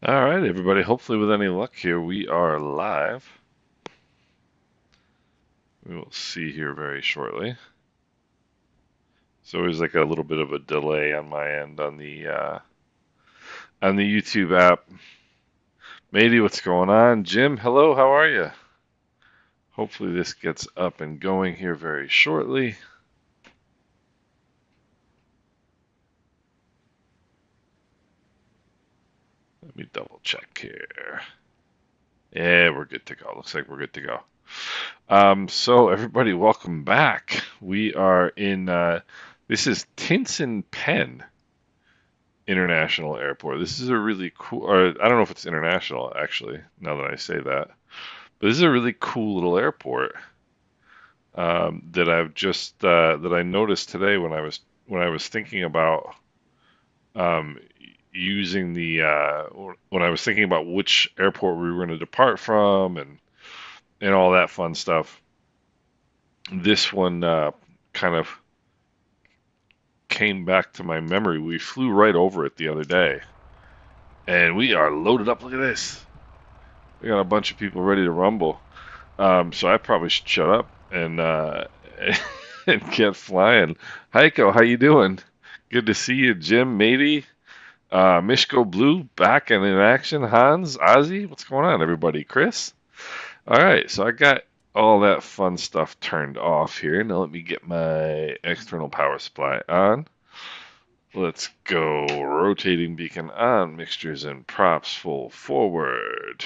All right, everybody. Hopefully, with any luck here, we are live. We will see here very shortly. So there's like a little bit of a delay on my end on the YouTube app. Matey, what's going on? Jim, hello. How are you? Hopefully, this gets up and going here very shortly. Let me double check here. Yeah, we're good to go. Looks like we're good to go. So everybody, welcome back. We are in. This is Tinson Penn International Airport. This is a really cool, or I don't know if it's international actually, now that I say that, but this is a really cool little airport that that I noticed today when I was thinking about um, using when I was thinking about which airport we were going to depart from and all that fun stuff. This one kind of came back to my memory. We flew right over it the other day, and we are loaded up. Look at this. We got a bunch of people ready to rumble. So I probably should shut up and and get flying. Heiko, how you doing? Good to see you, Jim, Matey, Mishko Blue, back and in action. Hans, Ozzy, what's going on, everybody? Chris? All right, so I got all that fun stuff turned off here. Now let me get my external power supply on. Let's go. Rotating beacon on. Mixtures and props full forward.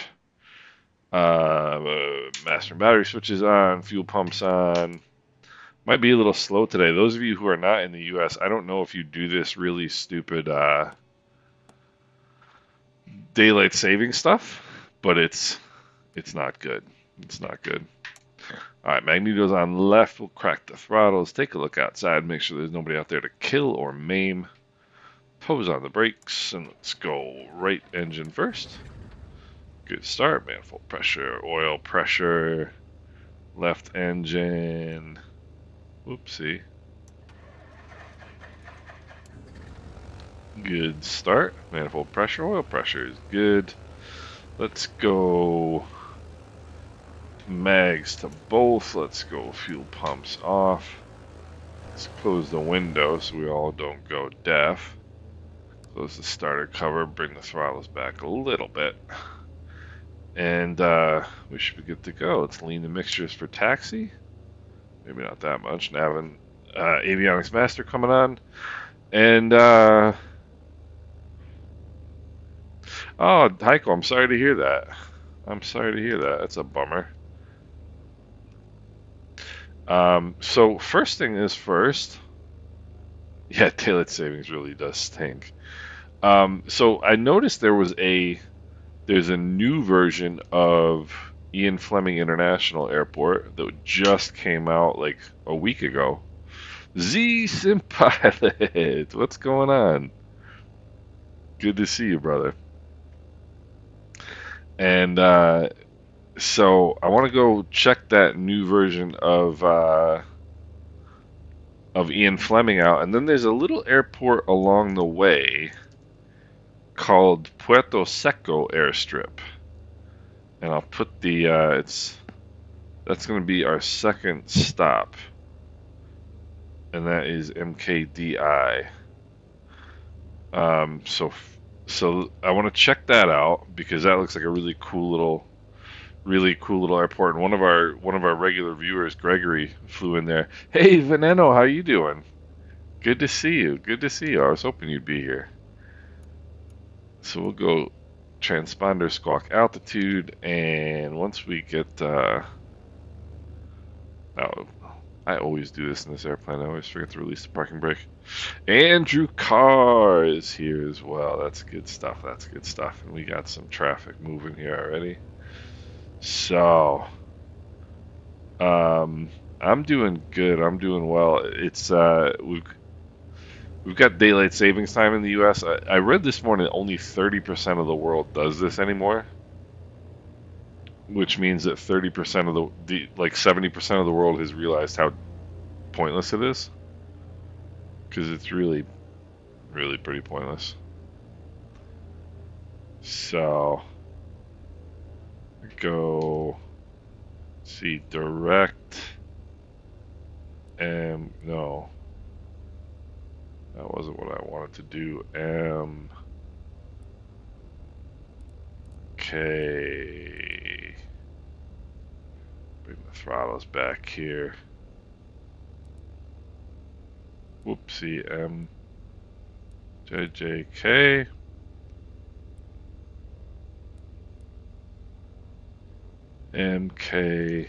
Master battery switches on. Fuel pumps on. Might be a little slow today. Those of you who are not in the U.S., I don't know if you do this really stupid daylight saving stuff, but it's not good. It's not good. All right, magneto's on left. We'll crack the throttles. Take a look outside. Make sure there's nobody out there to kill or maim. Toes on the brakes, and let's go right engine first. Good start. Manifold pressure, oil pressure, left engine. Whoopsie. Good start. Manifold pressure, oil pressure is good. Let's go mags to both. Let's go fuel pumps off. Let's close the window so we all don't go deaf. Close the starter cover, bring the throttles back a little bit. And we should be good to go. Let's lean the mixtures for taxi. Maybe not that much. Nav avionics master coming on. And oh, Heiko, I'm sorry to hear that. I'm sorry to hear that. That's a bummer. So first thing is first. Yeah, daylight savings really does stink. So I noticed there's a new version of Ian Fleming International Airport that just came out like a week ago. Z Sim Pilot, what's going on? Good to see you, brother. And so I want to go check that new version of Ian Fleming out, and then there's a little airport along the way called Puerto Seco Airstrip, and I'll put the that's going to be our second stop, and that is MKDI. So I want to check that out because that looks like a really cool little airport. And one of our regular viewers, Gregory, flew in there. Hey, Veneno, how you doing? Good to see you. Good to see you. I was hoping you'd be here. So we'll go transponder squawk altitude, and once we get oh, I always do this in this airplane. I always forget to release the parking brake. Andrew Carr is here as well. That's good stuff. That's good stuff. And we got some traffic moving here already. So, I'm doing good. I'm doing well. It's we've got daylight savings time in the U.S. I read this morning only 30% of the world does this anymore, which means that 30% of like 70% of the world has realized how pointless it is, because it's really, really pretty pointless. So go see direct. No, that wasn't what I wanted to do. Okay. Bring the throttles back here. Whoopsie. MKJP. MK.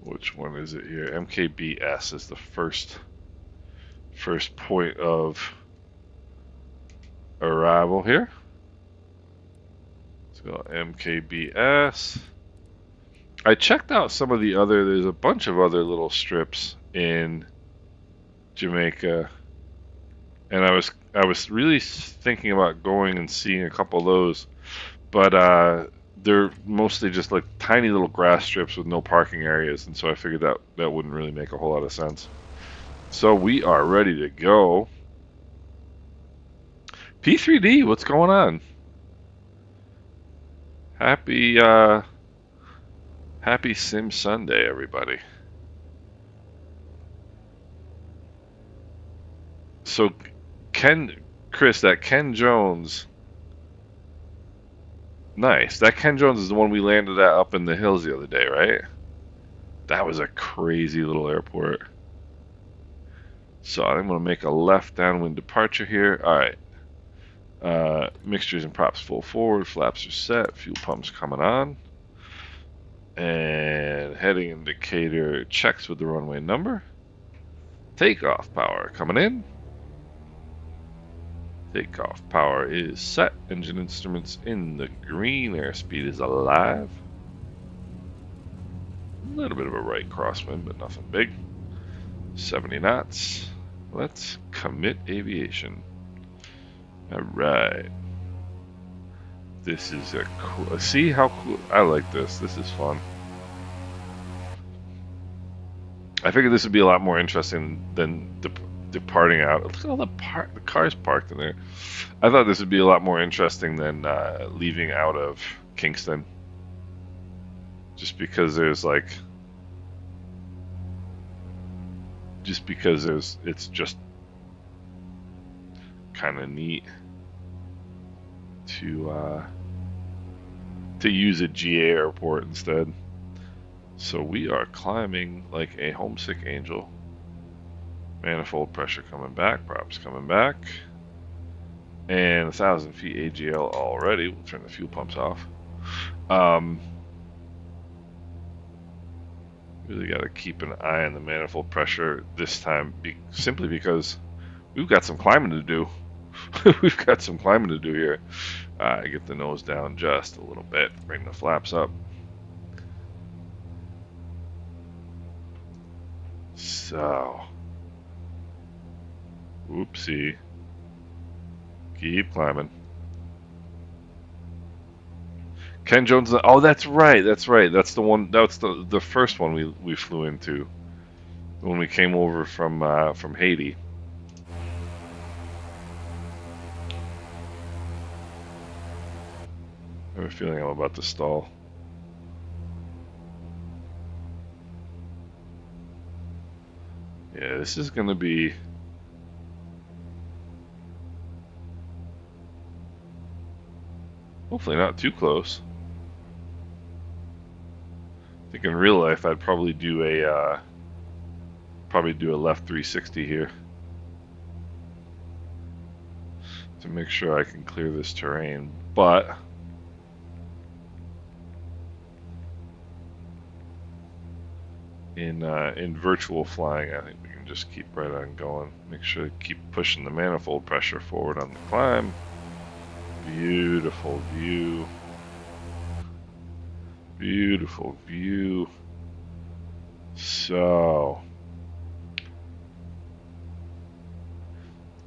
Which one is it here? MKBS is the first point of arrival here. Let's go MKBS. I checked out some of the other, there's a bunch of other little strips in Jamaica, and I was really thinking about going and seeing a couple of those, but they're mostly just like tiny little grass strips with no parking areas, and so I figured that wouldn't really make a whole lot of sense. So we are ready to go. P3D, what's going on? Happy Sim Sunday, everybody. So Chris, that Ken Jones, nice. That Ken Jones is the one we landed at up in the hills the other day, right? That was a crazy little airport. So I'm going to make a left downwind departure here. All right. Mixtures and props full forward. Flaps are set. Fuel pumps coming on. And heading indicator checks with the runway number. Takeoff power coming in. Takeoff power is set. Engine instruments in the green. Airspeed is alive. A little bit of a right crosswind, but nothing big. 70 knots. Let's commit aviation. Alright. This is a cool... See how cool... I like this. This is fun. I figured this would be a lot more interesting than departing out. Look at all the cars parked in there. I thought this would be a lot more interesting than leaving out of Kingston. Just because there's like... It's just kind of neat to use a GA airport instead. So we are climbing like a homesick angel. Manifold pressure coming back, props coming back, and 1,000 feet AGL already. We'll turn the fuel pumps off. Really got to keep an eye on the manifold pressure this time, simply because we've got some climbing to do. We've got some climbing to do here. Get the nose down just a little bit. Bring the flaps up. So, oopsie. Keep climbing. Ken Jones. Oh, that's right. That's right. That's the one. That's the first one we flew into when we came over from Haiti. I have a feeling I'm about to stall. Yeah, this is gonna be. Hopefully not too close. I think in real life I'd probably do a left 360 here to make sure I can clear this terrain, but in virtual flying I think we can just keep right on going. Make sure to keep pushing the manifold pressure forward on the climb. Beautiful view. Beautiful view. So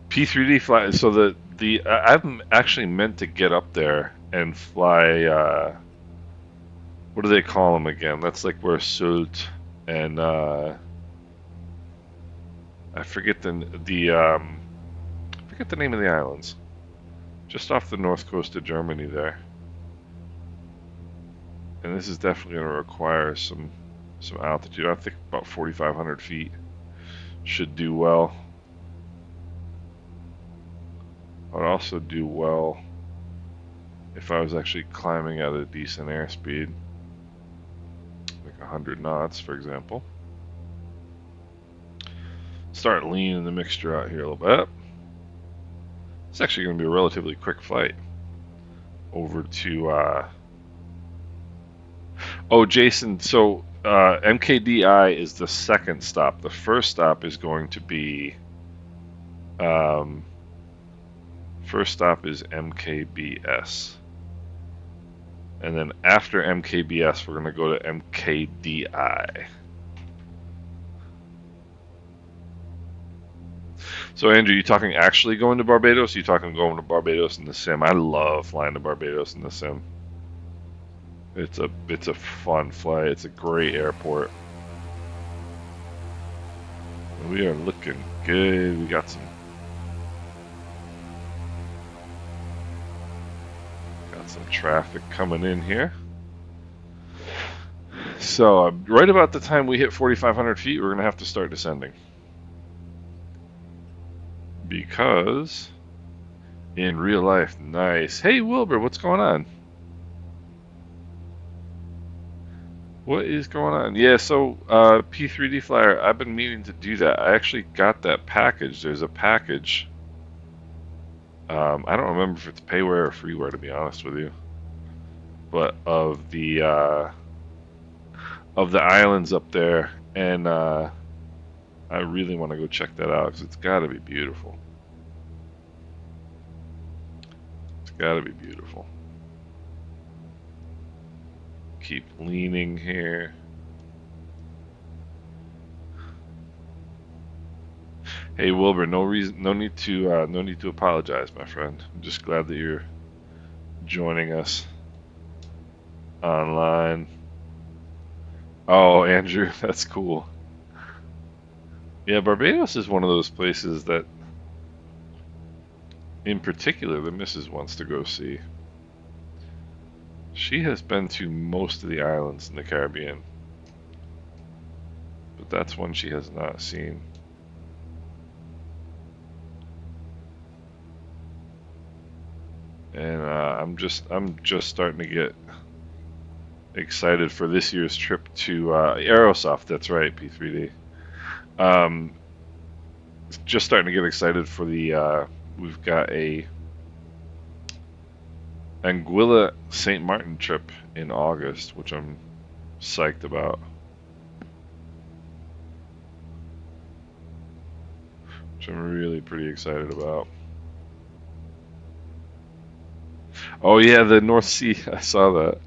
P3D fly. So I'm actually meant to get up there and fly. What do they call them again? That's like where Sult and I forget the name of the islands. just off the north coast of Germany there. And this is definitely going to require some altitude. I think about 4,500 feet should do well. I'd also do well if I was actually climbing at a decent airspeed, like 100 knots, for example. Start leaning the mixture out here a little bit. It's actually going to be a relatively quick flight over to oh, Jason, so MKDI is the second stop. The first stop is going to be first stop is MKBS. And then after MKBS, we're going to go to MKDI. So, Andrew, you talking actually going to Barbados? Or you talking going to Barbados in the sim? I love flying to Barbados in the sim. It's a fun flight. It's a great airport. We are looking good. We got some traffic coming in here. So right about the time we hit 4,500 feet, we're going to have to start descending. Because in real life, nice. Hey, Wilbur, what's going on? What is going on? Yeah, so P3D Flyer, I've been meaning to do that. I actually got that package. There's a package. I don't remember if it's payware or freeware, to be honest with you. But of the islands up there, and I really want to go check that out because it's got to be beautiful. It's got to be beautiful. Keep leaning here. Hey Wilbur, no need to apologize, my friend. I'm just glad that you're joining us online. Oh, Andrew, that's cool. Yeah, Barbados is one of those places that, in particular, the missus wants to go see. She has been to most of the islands in the Caribbean, but that's one she has not seen. And I'm just starting to get excited for this year's trip to Aerosoft. That's right, P3D. Just starting to get excited for the. We've got a Anguilla St. Martin trip in August, which I'm psyched about. Which I'm really pretty excited about. Oh yeah, the North Sea. I saw that.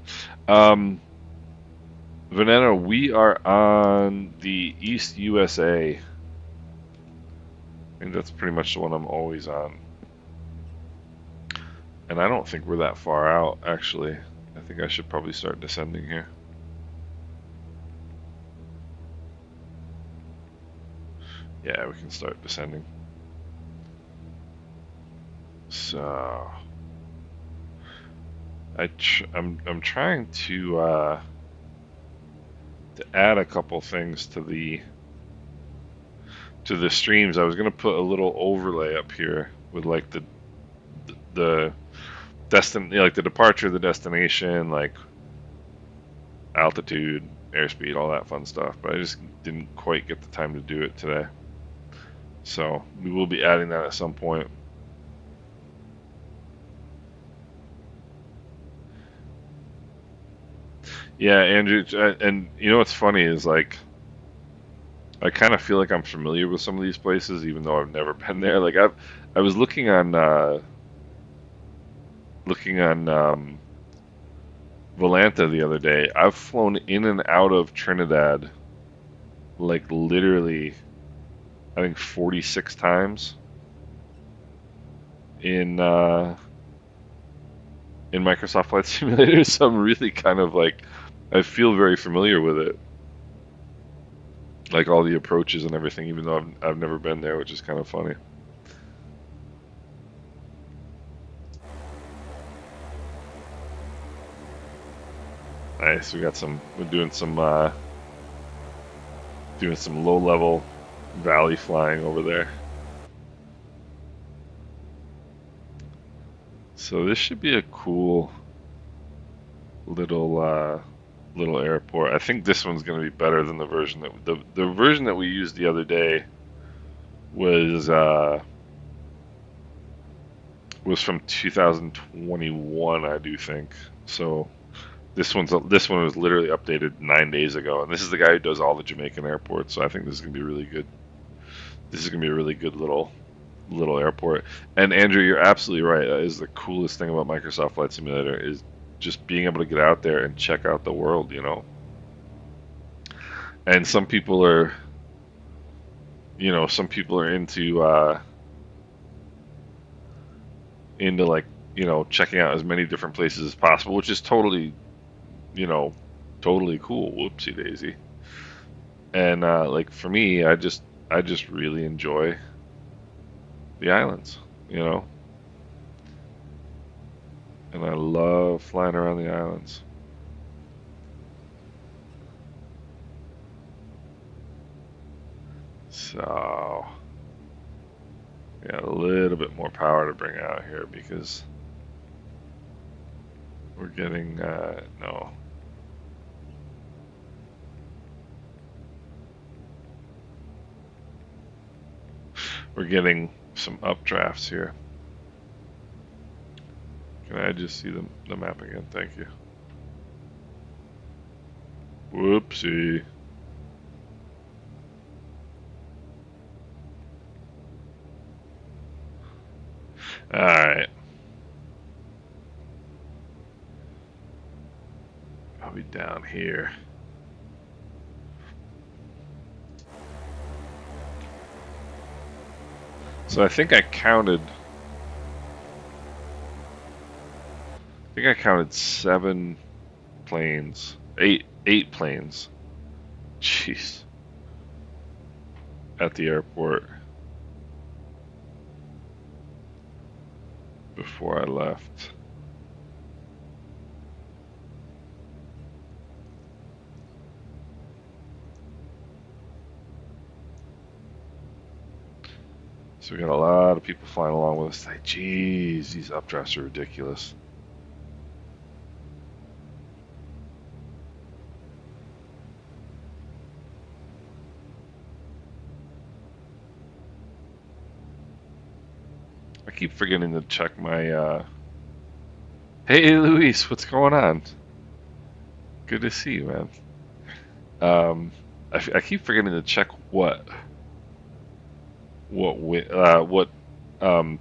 Vanessa, we are on the East USA. I think that's pretty much the one I'm always on. And I don't think we're that far out, actually. I think I should probably start descending here. Yeah, we can start descending. So I'm trying to add a couple things to the streams. I was gonna put a little overlay up here with like the like the departure, the destination, like altitude, airspeed, all that fun stuff. But I just didn't quite get the time to do it today. So we will be adding that at some point. Yeah, Andrew, and you know what's funny is like I kind of feel like I'm familiar with some of these places, even though I've never been there. Like I was looking on Volanta the other day. I've flown in and out of Trinidad like literally, I think 46 times in Microsoft Flight Simulator. So I'm really kind of like I feel very familiar with it, like all the approaches and everything, even though I've never been there, which is kind of funny. Nice. We're doing some low level valley flying over there. So this should be a cool little airport. I think this one's going to be better than the version the version that we used the other day was from 2021, I do think. So this one was literally updated 9 days ago, and this is the guy who does all the Jamaican airports. So I think this is going to be really good. This is going to be a really good little airport. And Andrew, you're absolutely right. That is the coolest thing about Microsoft Flight Simulator is just being able to get out there and check out the world, you know. And some people are into like, checking out as many different places as possible, which is totally cool. Whoopsie daisy. And like for me, I just really enjoy the islands, and I love flying around the islands. So, yeah, a little bit more power to bring out here because we're getting, no. We're getting some updrafts here. Can I just see the map again? Thank you. Whoopsie. Alright. I'll be down here. So I think I counted 7 planes. Eight planes. Jeez. At the airport before I left. So we got a lot of people flying along with us. Like, geez, these updrafts are ridiculous. I keep forgetting to check my. Hey, Luis, what's going on? Good to see you, man. I keep forgetting to check what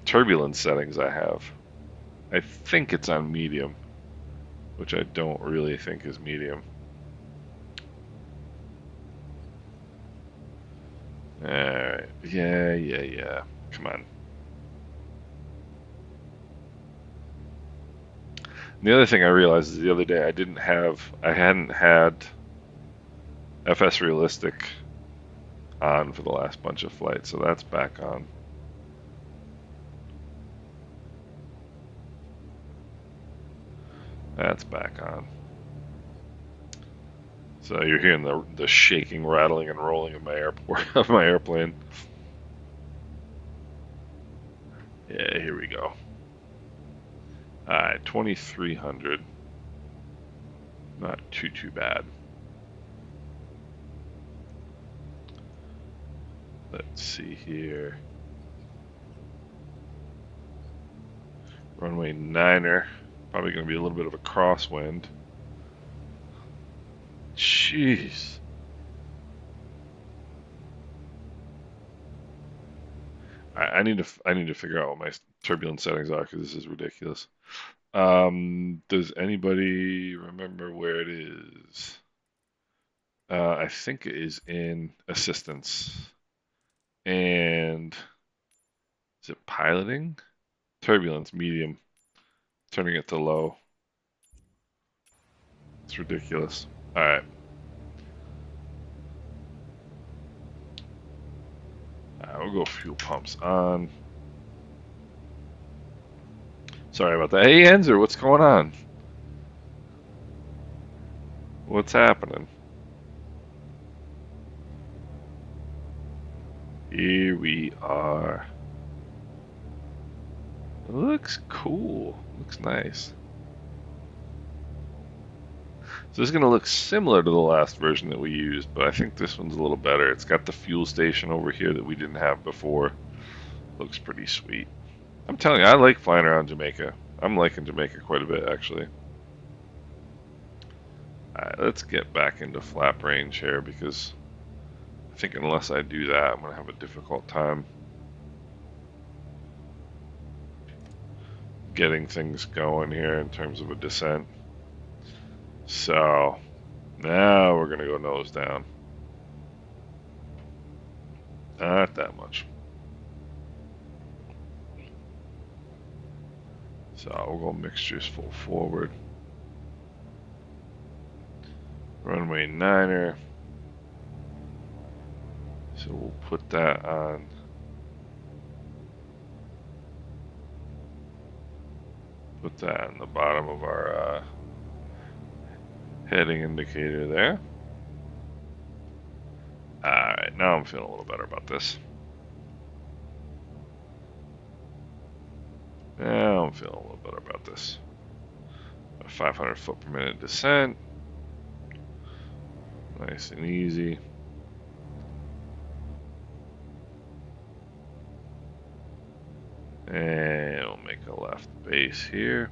turbulence settings I have. I think it's on medium, which I don't really think is medium. Alright, yeah. Come on. And the other thing I realized is the other day I hadn't had FS Realistic on for the last bunch of flights, so that's back on. That's back on. So you're hearing the shaking, rattling, and rolling of my airplane. Yeah, here we go. Alright, 2300. Not too bad. Let's see here. Runway 9er. Probably going to be a little bit of a crosswind. Jeez. I need to figure out what my turbulence settings are because this is ridiculous. Does anybody remember where it is? I think it is in assistance. And is it piloting? Turbulence, medium. Turning it to low. It's ridiculous. Alright. We'll go fuel pumps on. Sorry about that. Hey, Enzer, what's going on? What's happening? Here we are. Looks cool. Looks nice. So this is going to look similar to the last version that we used, but I think this one's a little better. It's got the fuel station over here that we didn't have before. Looks pretty sweet. I'm telling you, I like flying around Jamaica. I'm liking Jamaica quite a bit, actually. Alright, let's get back into flap range here, because I think unless I do that, I'm going to have a difficult time getting things going here in terms of a descent. So now we're going to go nose down. Not that much. So we'll go mixtures full forward. Runway 9er. So we'll put that on. Put that on the bottom of our heading indicator there. Alright, now I'm feeling a little better about this. Now I'm feeling a little better about this. A 500 foot per minute descent. Nice and easy. And we'll make a left base here.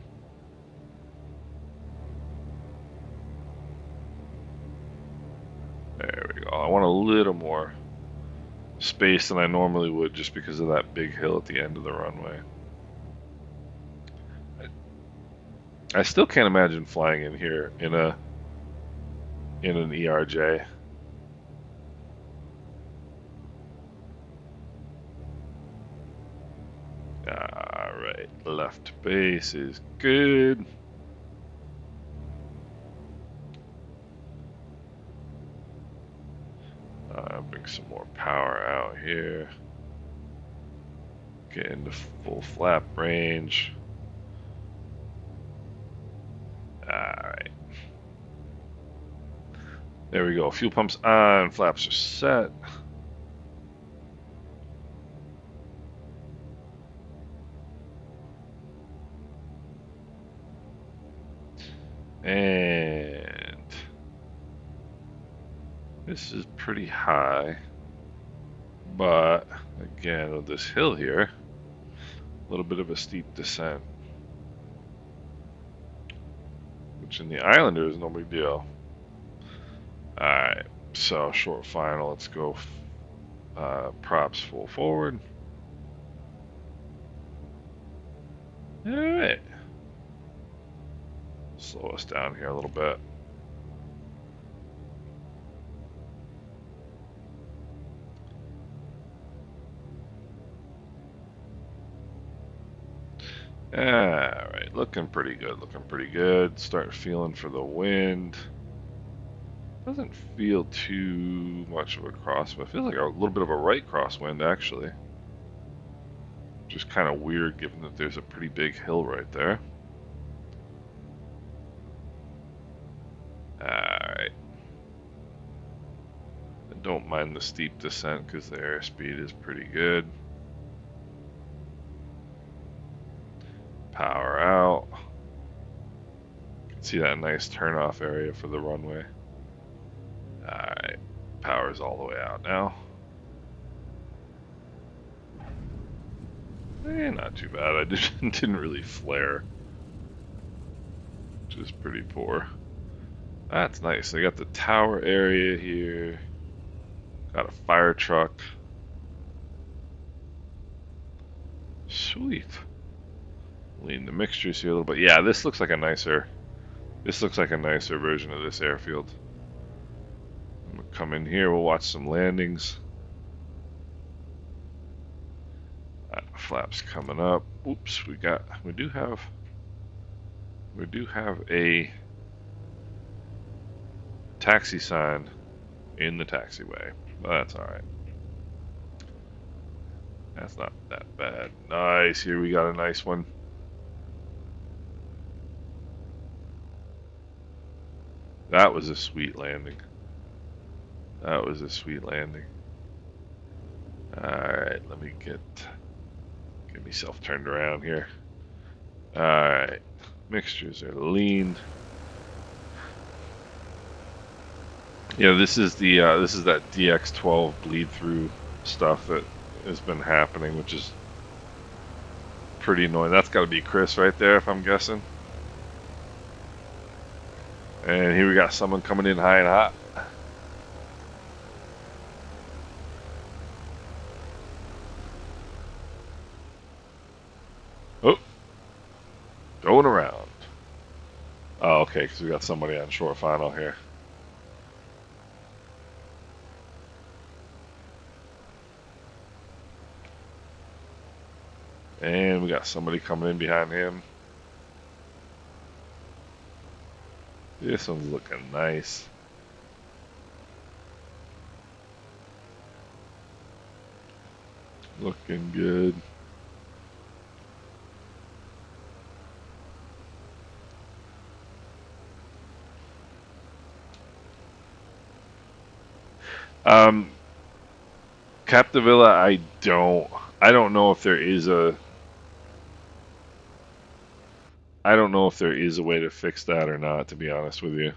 There we go. I want a little more space than I normally would just because of that big hill at the end of the runway. I still can't imagine flying in here in an ERJ. Alright, left base is good. Bring some more power out here. Get into full flap range. Alright. There we go. Fuel pumps on. Flaps are set. And this is pretty high, but again, with this hill here, a little bit of a steep descent, which in the Islander is no big deal. Alright, so short final, let's go props full forward. Alright. Slow us down here a little bit. Alright, looking pretty good, looking pretty good. Start feeling for the wind. Doesn't feel too much of a crosswind. It feels like a little bit of a right crosswind, actually. Which is kind of weird given that there's a pretty big hill right there. Alright. I don't mind the steep descent because the airspeed is pretty good. Power out. You can see that nice turnoff area for the runway. Alright, power's all the way out now. Not too bad. I didn't really flare, which is pretty poor. That's nice. I got the tower area here. Got a fire truck. Sweet. Lean the mixtures here a little bit. Yeah, this looks like a nicer. This looks like a nicer version of this airfield. I'm gonna come in here. We'll watch some landings. Flaps coming up. Oops, we do have a taxi sign in the taxiway. That's alright. That's not that bad. Nice, here we got a nice one. That was a sweet landing. That was a sweet landing. Alright, let me get myself turned around here. Alright. Mixtures are lean. Yeah, this is that DX12 bleed through stuff that has been happening, which is pretty annoying. That's got to be Chris right there, if I'm guessing. And here we got someone coming in high and hot. Oh, going around. Oh, okay, because we got somebody on short final here. And we got somebody coming in behind him. This one's looking nice. Looking good. Capdevila, I don't know if there is a way to fix that or not, to be honest with you.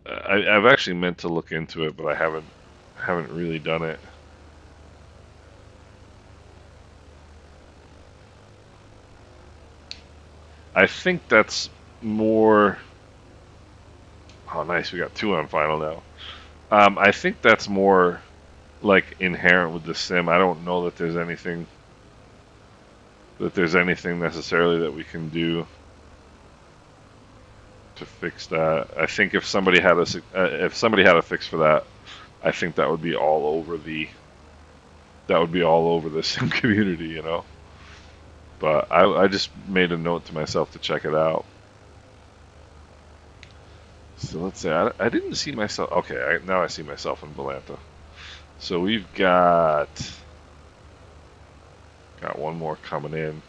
I've actually meant to look into it, but I haven't really done it. I think that's more. Oh, nice! We got 2 on final now. I think that's more like inherent with the sim. I don't know that there's anything necessarily that we can do to fix that. I think if somebody had a fix for that, I think that would be all over the sim community, you know. But I just made a note to myself to check it out. So let's say I didn't see myself. Okay, now I see myself in Valanta. So we've got one more coming in,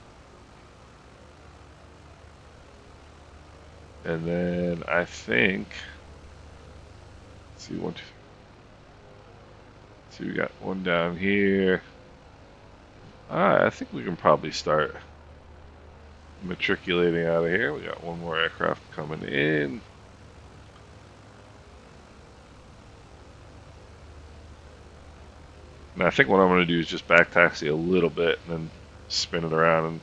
and then I think. Let's see, 1, 2, 3. See, we got one down here. Alright, I think we can probably start matriculating out of here. We got one more aircraft coming in. And I think what I'm going to do is just back taxi a little bit and then spin it around. And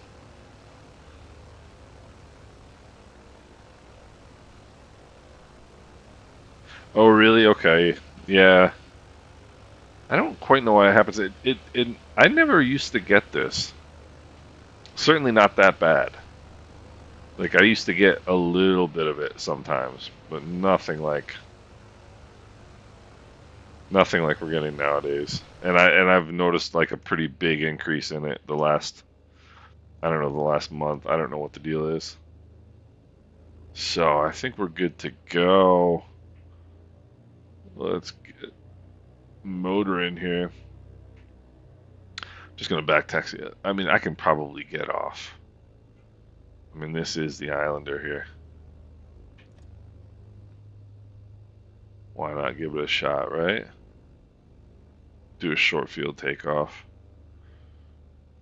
oh, really? Okay. Yeah. I don't quite know why it happens. I never used to get this. Certainly not that bad. Like, I used to get a little bit of it sometimes, but nothing like we're getting nowadays. And I've noticed like a pretty big increase in it the last month. I don't know what the deal is. So I think we're good to go. Let's get motor in here. Just gonna back taxi it. I mean, I can probably get off. I mean, this is the Islander here. Why not give it a shot, right? Do a short field takeoff.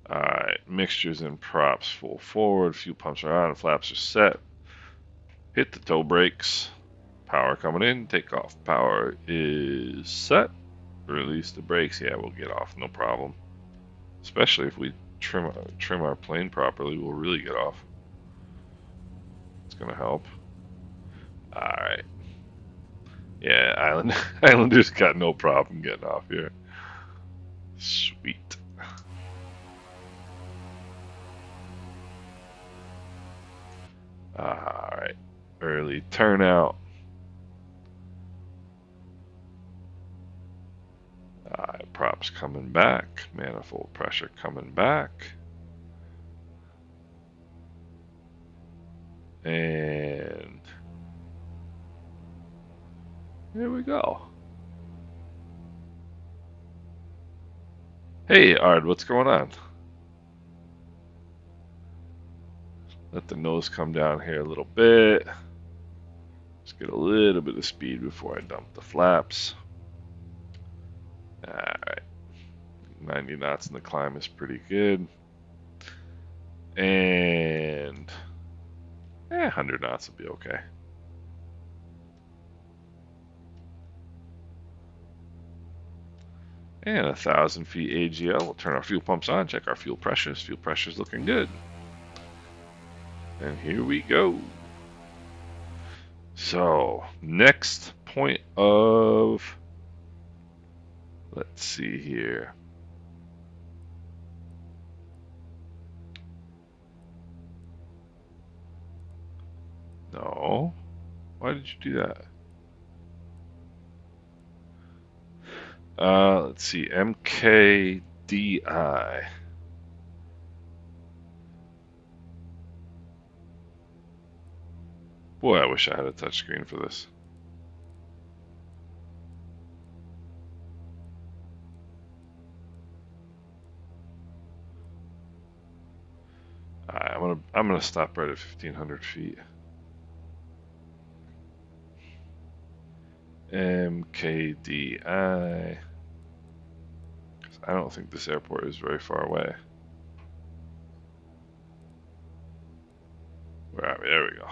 Alright, mixtures and props full forward. Fuel pumps are on, flaps are set. Hit the toe brakes. Power coming in, takeoff. Power is set. Release the brakes. Yeah, we'll get off, no problem. Especially if we trim our plane properly, we'll really get off. It's gonna help. Alright. Yeah, Islanders got no problem getting off here. Sweet. Alright. Early turnout. Props coming back. Manifold pressure coming back. And here we go. Hey, Ard, what's going on? Let the nose come down here a little bit. Let's get a little bit of speed before I dump the flaps. Alright. 90 knots in the climb is pretty good. And 100 knots will be okay. And 1,000 feet AGL. We'll turn our fuel pumps on, check our fuel pressures. Fuel pressure's looking good. And here we go. So, next point of, let's see here. No. Why did you do that? Let's see, MKDI. Boy, I wish I had a touchscreen for this. I'm gonna stop right at 1,500 feet. MKDI. I don't think this airport is very far away. Where are we? There we go.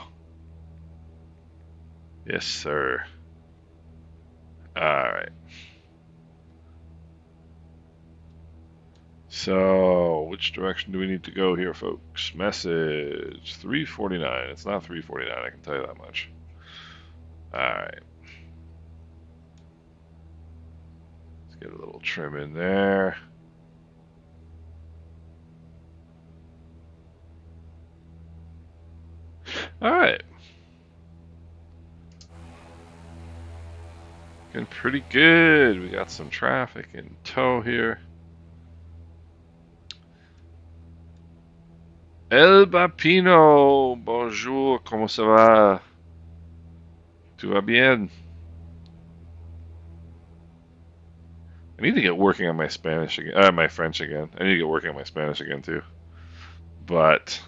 Yes, sir. Alright. So, which direction do we need to go here, folks? Message 349. It's not 349, I can tell you that much. Alright. Let's get a little trim in there. Alright. Looking pretty good. We got some traffic in tow here. El Bapino, bonjour, comment ça va? Tout va bien? I need to get working on my Spanish again, my French again. I need to get working on my Spanish again too. But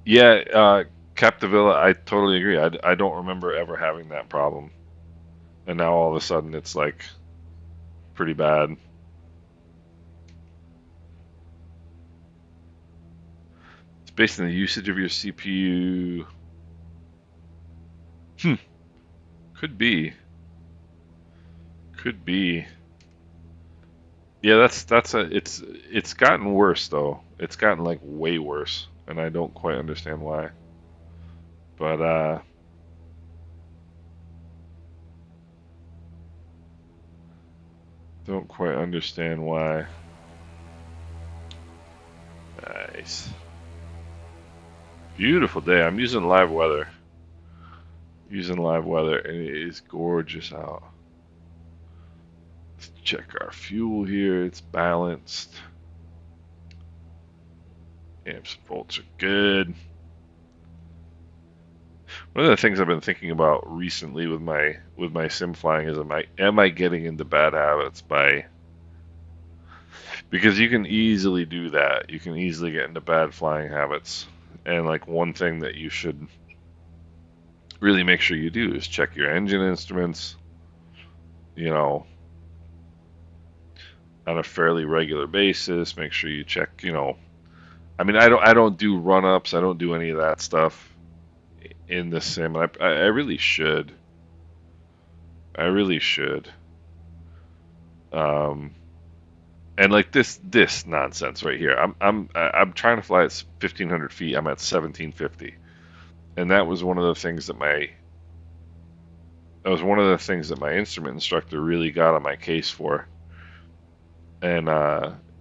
yeah, Capdevila, I totally agree. I don't remember ever having that problem, and now all of a sudden it's like pretty bad. It's based on the usage of your CPU. Could be. Could be. Yeah, it's gotten worse though. It's gotten like way worse, and I don't quite understand why. But don't quite understand why. Nice. Beautiful day. I'm using live weather. Using live weather, and it is gorgeous out. Let's check our fuel here. It's balanced. Amps and volts are good. One of the things I've been thinking about recently with my sim flying is am I getting into bad habits because you can easily do that. You can easily get into bad flying habits. And like one thing that you should really make sure you do is check your engine instruments, you know, on a fairly regular basis. Make sure you check, you know, I mean, I don't do run-ups. I don't do any of that stuff in the sim. I really should. I really should. And like this nonsense right here. I'm trying to fly at 1,500 feet. I'm at 1,750, and that was one of the things that my instrument instructor really got on my case for. And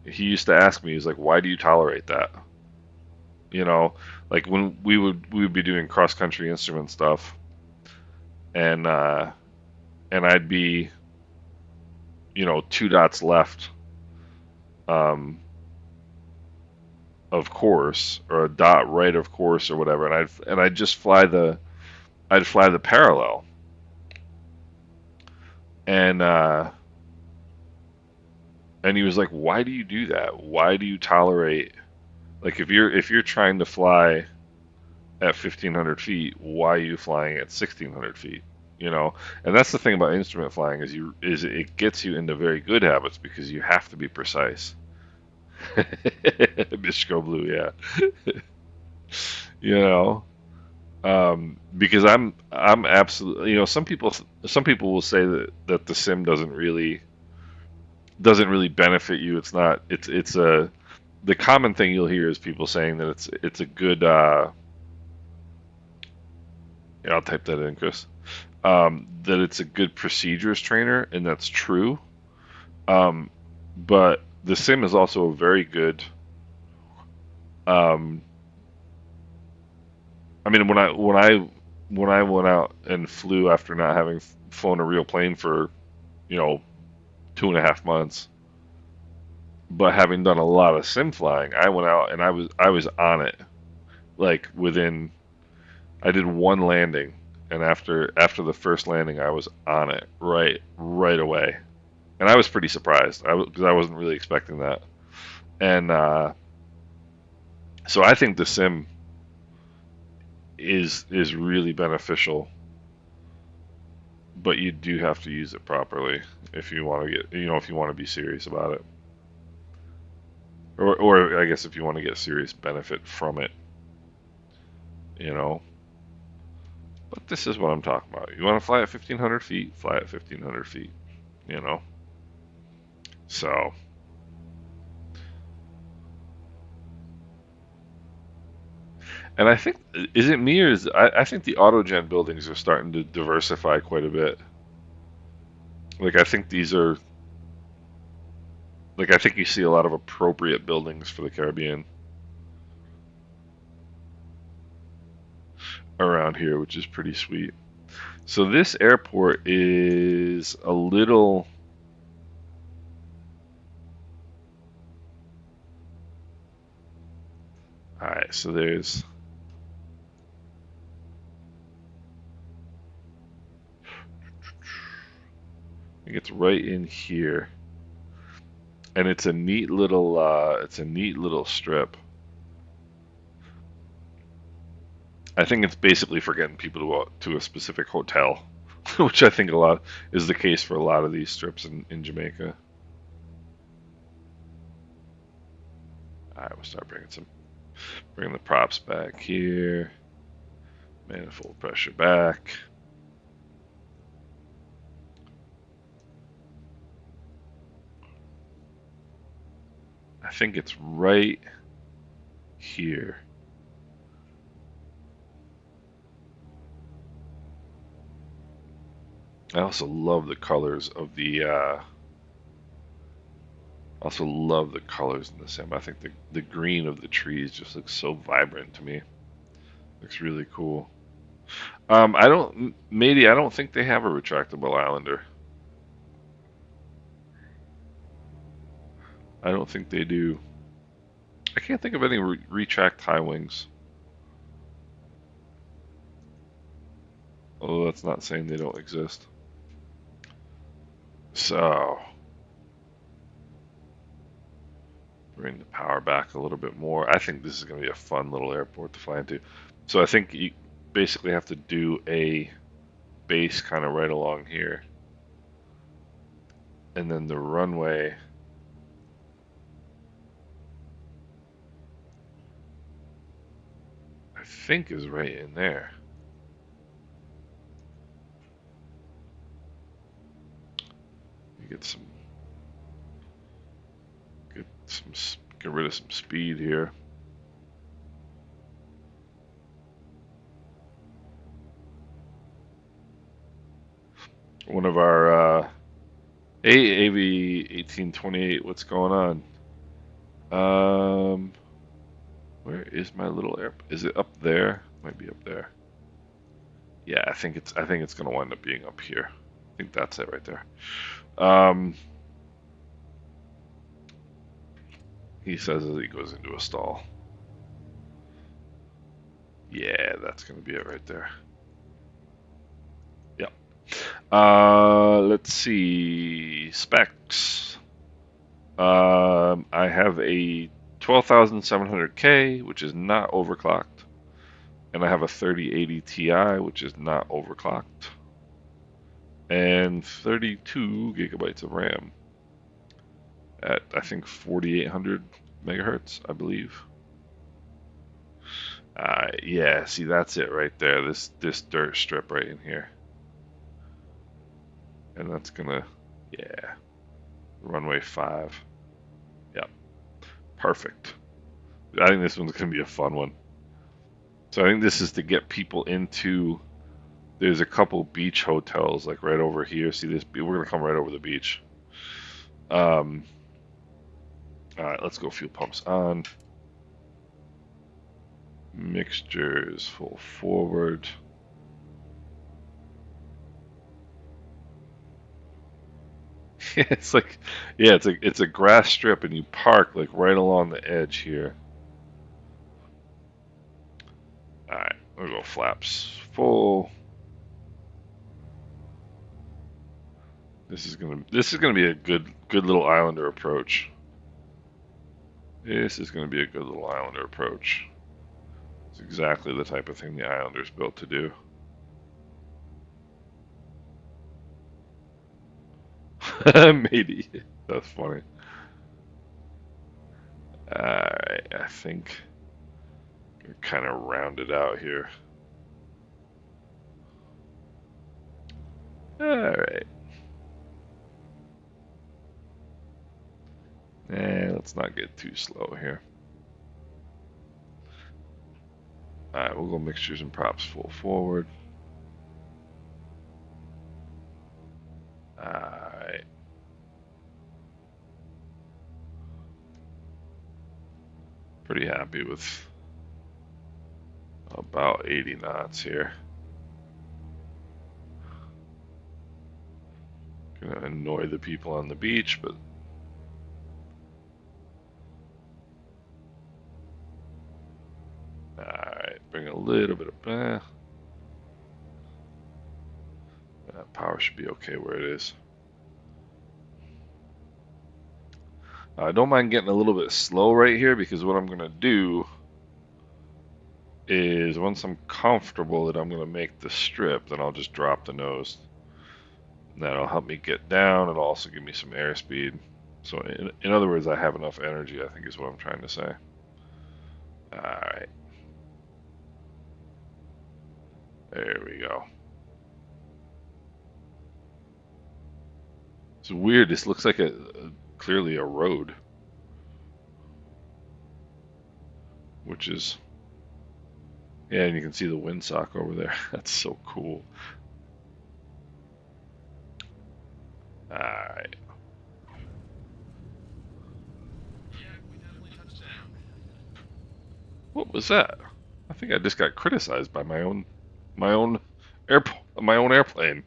he used to ask me, he's like, "Why do you tolerate that?" You know, like when we would be doing cross country instrument stuff, and I'd be, you know, 2 dots left of course, or a dot right of course, or whatever, and I'd just fly the parallel, and he was like, "Why do you do that? Why do you tolerate, like if you're trying to fly at 1,500 feet, why are you flying at 1,600 feet? You know, and that's the thing about instrument flying is it gets you into very good habits because you have to be precise. Michigo Blue, yeah. You know, because I'm absolutely, you know, some people will say that the sim doesn't really benefit you. It's not. It's a the common thing you'll hear is people saying that it's a good. Yeah, I'll type that in, Chris. That it's a good procedures trainer, and that's true. Um, but the sim is also a very good. Um, I mean, when I went out and flew after not having flown a real plane for, you know, 2.5 months, but having done a lot of sim flying, I went out and I was on it. Like within, I did one landing, and after the first landing, I was on it right away, and I was pretty surprised because I wasn't really expecting that. And so I think the sim is really beneficial, but you do have to use it properly if you want to if you want to be serious about it, or I guess if you want to get serious benefit from it, you know. But this is what I'm talking about. You want to fly at 1,500 feet, fly at 1,500 feet, you know. So, and I think, is it me or I think the autogen buildings are starting to diversify quite a bit. Like I think these are like I think you see a lot of appropriate buildings for the Caribbean around here, which is pretty sweet. So this airport is a little. All right, so there's. I think it's right in here, and it's a neat little. It's a neat little strip. I think it's basically for getting people to a specific hotel, which I think a lot is the case for a lot of these strips in Jamaica. All right, we'll start bringing the props back here. Manifold pressure back. I think it's right here. I also love the colors of the. Also love the colors in the sim. I think the green of the trees just looks so vibrant to me. Looks really cool. Maybe I don't think they have a retractable Islander. I don't think they do. I can't think of any retract high wings. Although that's not saying they don't exist. So, bring the power back a little bit more. I think this is going to be a fun little airport to fly into. So I think you basically have to do a base kind of right along here. And then the runway. I think is right in there. You get rid of some speed here. One of our hey AV 1828, what's going on? Where is my little air? Is it up there? Might be up there. Yeah, I think it's gonna wind up being up here. I think that's it right there. Um, he says as he goes into a stall. Yeah, that's gonna be it right there. Yep. Let's see specs. I have a 12,700K, which is not overclocked, and I have a 3080 Ti, which is not overclocked, and 32 gigabytes of RAM at, I think, 4800 megahertz, I believe. Yeah, see, that's it right there. This dirt strip right in here, and that's gonna, yeah, runway 5. Yep, perfect. I think this one's gonna be a fun one. So I think this is to get people into. There's a couple beach hotels like right over here. See this? We're gonna come right over the beach. All right, let's go. Fuel pumps on. Mixtures full forward. It's like, yeah, it's a grass strip, and you park like right along the edge here. All right, we'll go flaps full. This is gonna be a good little Islander approach. This is gonna be a good little Islander approach. It's exactly the type of thing the Islander's built to do. Maybe. That's funny. Alright, I think we're kind of rounded out here. Alright. Let's not get too slow here. Alright, we'll go mixtures and props full forward. Alright. Pretty happy with about 80 knots here. Gonna annoy the people on the beach, but alright, bring a little bit of power should be okay where it is. I don't mind getting a little bit slow right here, because what I'm gonna do is once I'm comfortable that I'm gonna make the strip, then I'll just drop the nose. And that'll help me get down. It'll also give me some airspeed. So in other words, I have enough energy, I think is what I'm trying to say. Alright. There we go. It's weird. This looks like clearly a road, which is, yeah, and you can see the windsock over there. That's so cool. Alright. What was that? I think I just got criticized by my own airplane.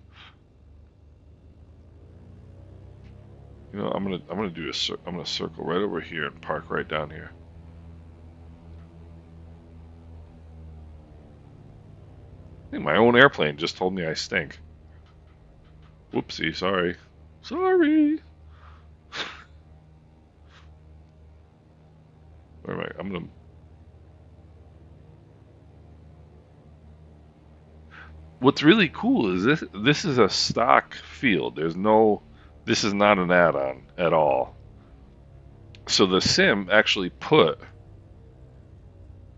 You know, I'm gonna circle right over here and park right down here. I think my own airplane just told me I stink. Whoopsie, sorry. Sorry. Where am I? I'm gonna. What's really cool is this is a stock field. This is not an add-on at all. So the sim actually put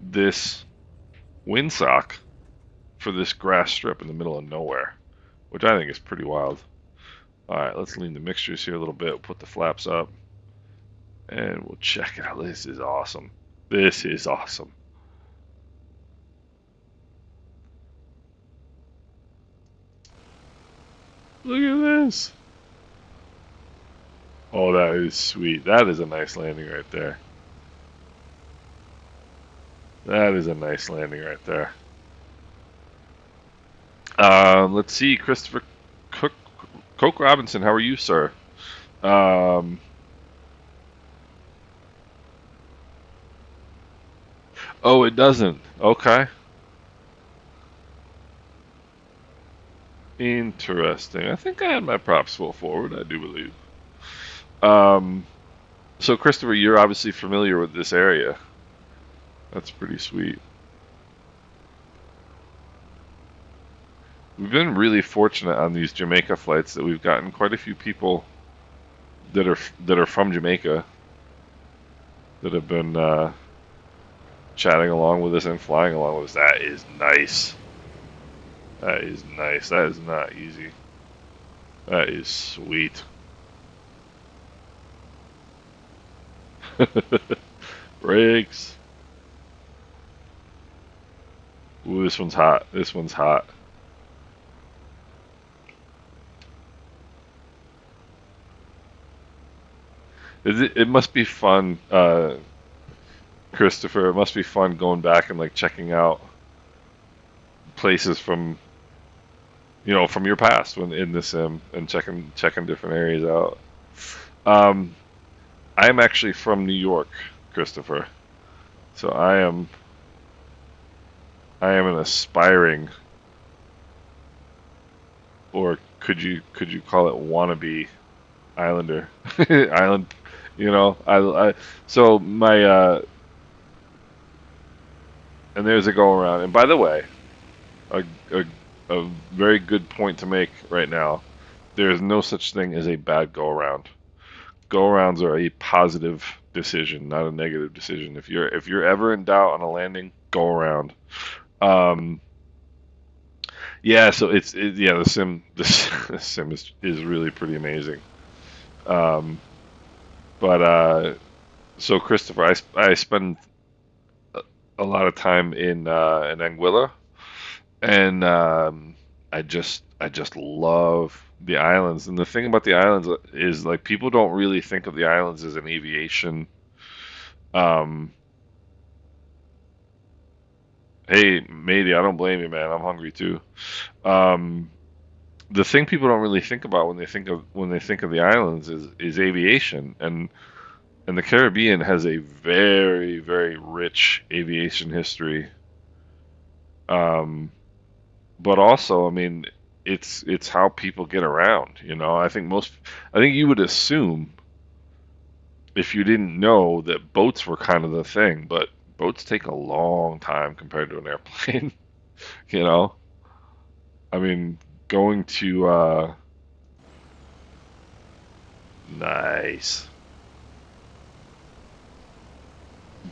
this windsock for this grass strip in the middle of nowhere, which I think is pretty wild. Alright, let's lean the mixtures here a little bit. We'll put the flaps up, and we'll check it out. This is awesome. This is awesome. Look at this. Oh, that is sweet. That is a nice landing right there. That is a nice landing right there. Let's see, Christopher Coke Robinson, how are you, sir? Oh, it doesn't. Okay. Interesting. I think I had my props full forward, I do believe. So Christopher, you're obviously familiar with this area. That's pretty sweet. we've been really fortunate on these Jamaica flights that we've gotten quite a few people that are from Jamaica that have been chatting along with us and flying along with us. That is nice. That is nice. That is not easy. That is sweet. Brakes. Ooh, this one's hot. This one's hot. It must be fun, Christopher. It must be fun going back and like checking out places from from your past when in the sim and checking different areas out. Um, I'm actually from New York, Christopher. So I am an aspiring, or could you call it wannabe Islander? Island, I so my and there's a go around. And by the way, a, a a very good point to make right now. There is no such thing as a bad go around. Go arounds are a positive decision, not a negative decision. If you're ever in doubt on a landing, go around. Um, yeah, so yeah, the sim is really pretty amazing. Um, but so Christopher, I spend a lot of time in Anguilla, and I just love the islands. And the thing about the islands is like people don't really think of the islands as an aviation. Um, hey, matey, I don't blame you, man. I'm hungry too. Um, the thing people don't really think about when they think of the islands is aviation, and the Caribbean has a very very rich aviation history. Um, but also, I mean, it's how people get around. I think you would assume if you didn't know that boats were kind of the thing, but boats take a long time compared to an airplane. You know, I mean, going to nice.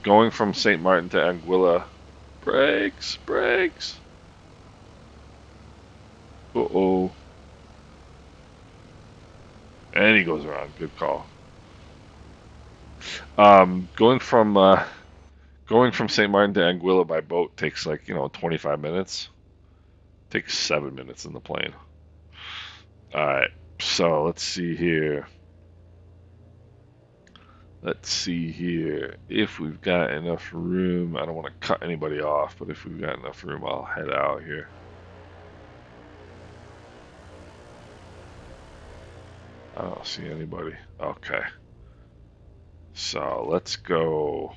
Going from St. Martin to Anguilla, brakes, brakes. Uh-oh. And he goes around. Good call. Um, going from uh, going from St. Martin to Anguilla by boat takes like 25 minutes. Takes 7 minutes in the plane. All right. So let's see here. Let's see here. If we've got enough room, I don't want to cut anybody off, but if we've got enough room, I'll head out here. I don't see anybody. Okay. So let's go.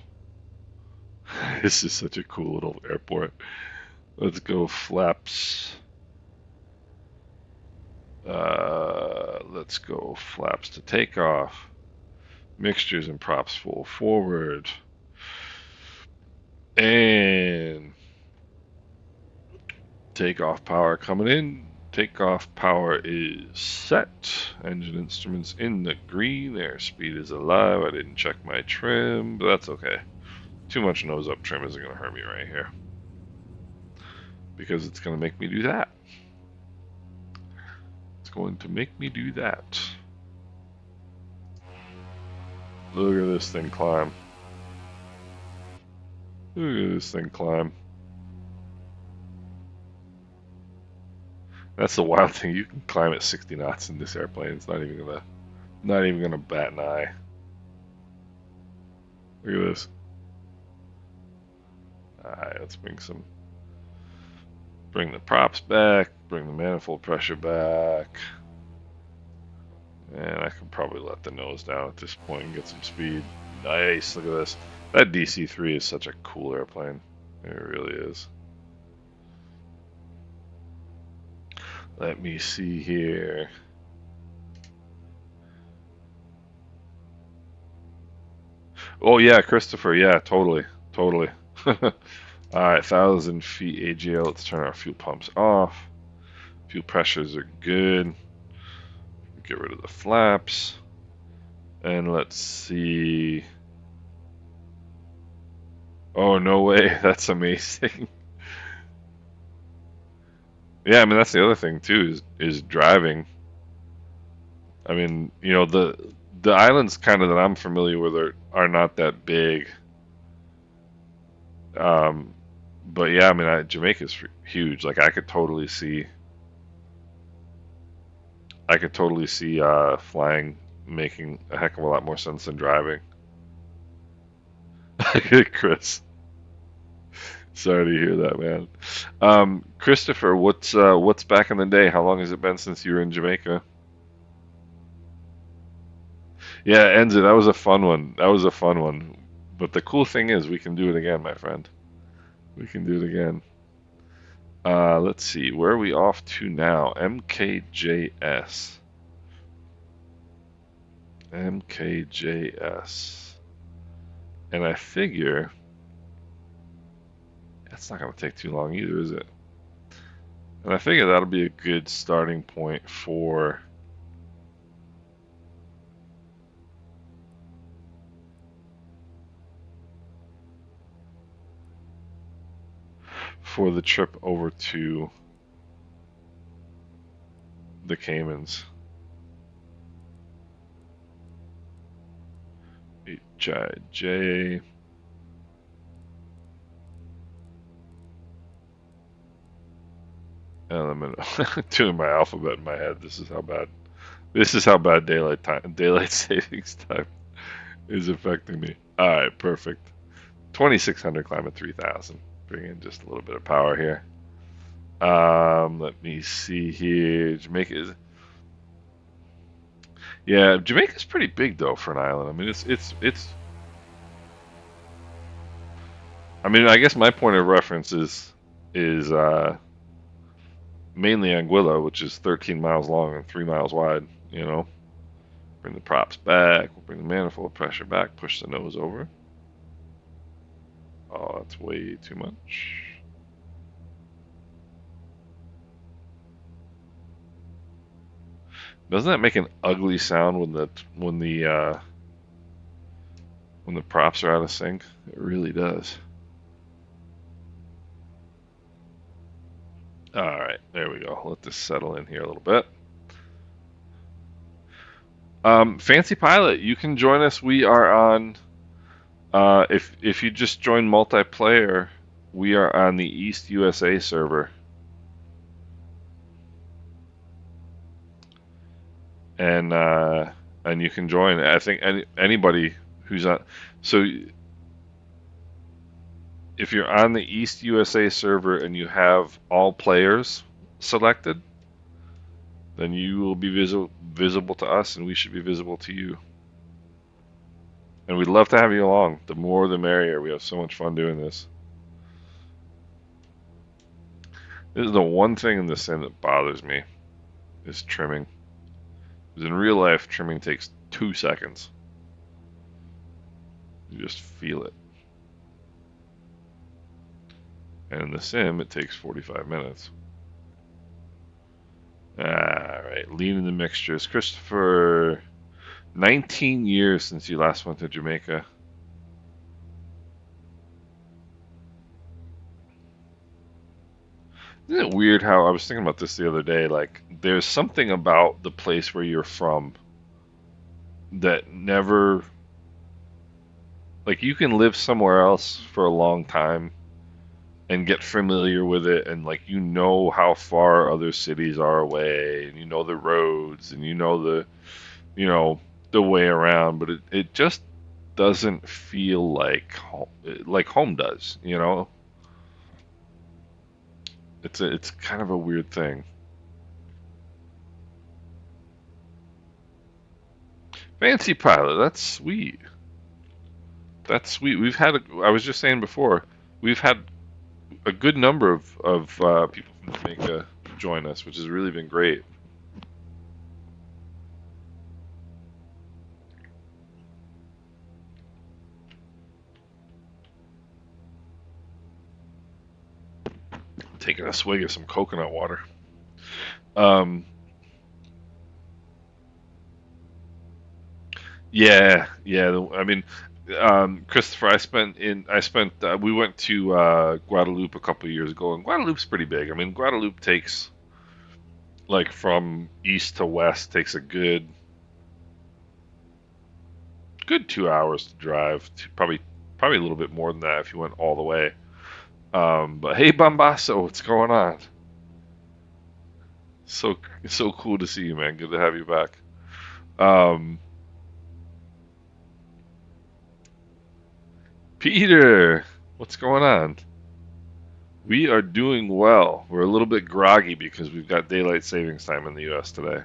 This is such a cool little airport. Let's go flaps. Let's go flaps to takeoff. Mixtures and props full forward. And takeoff power coming in. Takeoff power is set. Engine instruments in the green. Airspeed is alive. I didn't check my trim, but that's okay. Too much nose up trim isn't going to hurt me right here, because it's going to make me do that. It's going to make me do that. Look at this thing climb. Look at this thing climb. That's the wild thing. You can climb at 60 knots in this airplane. It's not even gonna bat an eye. Look at this. Alright, let's bring the props back, bring the manifold pressure back. And I could probably let the nose down at this point and get some speed. Nice, look at this. That DC-3 is such a cool airplane. It really is. Let me see here. Oh yeah, Christopher. Yeah, totally, totally. All right, 1,000 feet AGL. Let's turn our fuel pumps off. Fuel pressures are good. Get rid of the flaps. And let's see. Oh, no way. That's amazing. Yeah, I mean, that's the other thing, too, is driving. I mean, you know, the islands kind of that I'm familiar with are not that big. Um, but yeah, I mean, Jamaica's huge. Like I could totally see flying making a heck of a lot more sense than driving. Chris, sorry to hear that, man. Christopher, what's back in the day? How long has it been since you were in Jamaica? Yeah, Enzo, that was a fun one. That was a fun one. But the cool thing is, we can do it again, my friend. We can do it again. Let's see, where are we off to now? MKJS. MKJS. And I figure that's not going to take too long either, is it? And I figure that'll be a good starting point for the trip over to the Caymans. HIJ. Element doing my alphabet in my head. This is how bad. This is how bad daylight savings time is affecting me. All right, perfect. 2600 climb at 3000. Bring in just a little bit of power here. Let me see here. Jamaica's pretty big though for an island. I mean, it's. I mean, I guess my point of reference is mainly Anguilla, which is 13 miles long and 3 miles wide. You know, bring the props back. We'll bring the manifold pressure back. Push the nose over. Oh, that's way too much. Doesn't that make an ugly sound when the props are out of sync? It really does. All right, there we go. Let this settle in here a little bit. Fancy Pilot, you can join us. We are on. If you just join multiplayer, we are on the East USA server. And you can join. I think anybody who's on. So if you're on the East USA server and you have all players selected, then you will be visible to us, and we should be visible to you. And we'd love to have you along. The more, the merrier. We have so much fun doing this. This is the one thing in the sim that bothers me, is trimming. Because in real life, trimming takes 2 seconds. You just feel it. And in the sim, it takes 45 minutes. Alright, lean in the mixtures. Christopher, 19 years since you last went to Jamaica. Isn't it weird how I was thinking about this the other day? Like, there's something about the place where you're from that never. Like, you can live somewhere else for a long time and get familiar with it, and like you know how far other cities are away, and you know the roads, and you know the way around, but it just doesn't feel like home does, you know. It's kind of a weird thing. Fancy Pilot, that's sweet. That's sweet. I was just saying before, we've had a good number of people from Jamaica join us, which has really been great. Taking a swig of some coconut water. Um, yeah, yeah. I mean, Christopher, we went to Guadeloupe a couple of years ago, and Guadeloupe's pretty big. I mean, Guadeloupe takes like from east to west takes a good 2 hours to drive. Probably a little bit more than that if you went all the way. But hey, Bambaso, what's going on? So so cool to see you, man. Good to have you back. Um, Peter, what's going on? We are doing well. We're a little bit groggy because we've got daylight savings time in the U.S. today,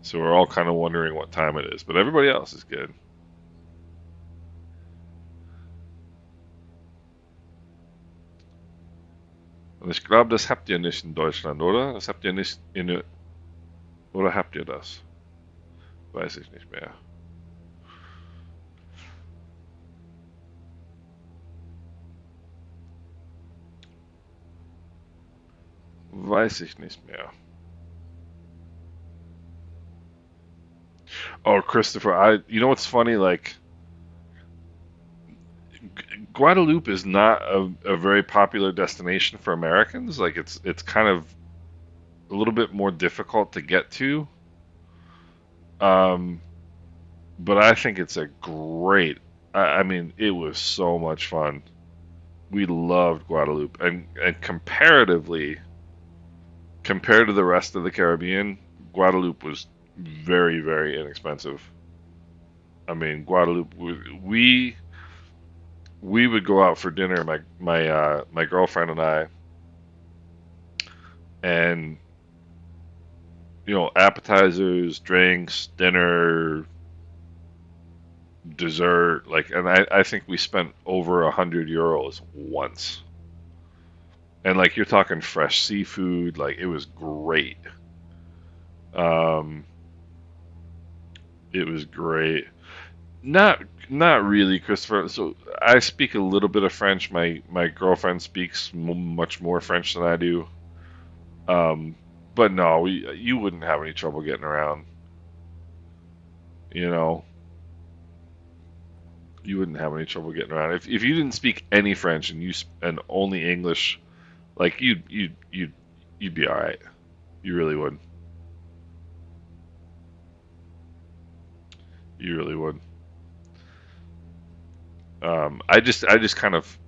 so we're all kind of wondering what time it is. But everybody else is good. Und ich glaube, das habt ihr nicht in Deutschland, oder? Das habt ihr nicht in, oder habt ihr das? Weiß ich nicht mehr. Weiß ich nicht mehr. Oh, Christopher, you know what's funny? Like, Guadeloupe is not a very popular destination for Americans. Like, it's kind of a little bit more difficult to get to. Um, but I think it's a great. I mean, it was so much fun. We loved Guadeloupe, and comparatively, compared to the rest of the Caribbean, Guadeloupe was very, very inexpensive. I mean, Guadeloupe, we would go out for dinner, my girlfriend and I, and appetizers, drinks, dinner, dessert, like, and I think we spent over €100 once. And like you're talking fresh seafood, like it was great. Um, it was great. Not really, Christopher. So I speak a little bit of French. My girlfriend speaks much more French than I do. Um, but no, you wouldn't have any trouble getting around. You know, you wouldn't have any trouble getting around if you didn't speak any French and only English. Like you'd be all right. You really would. You really would. I just kind of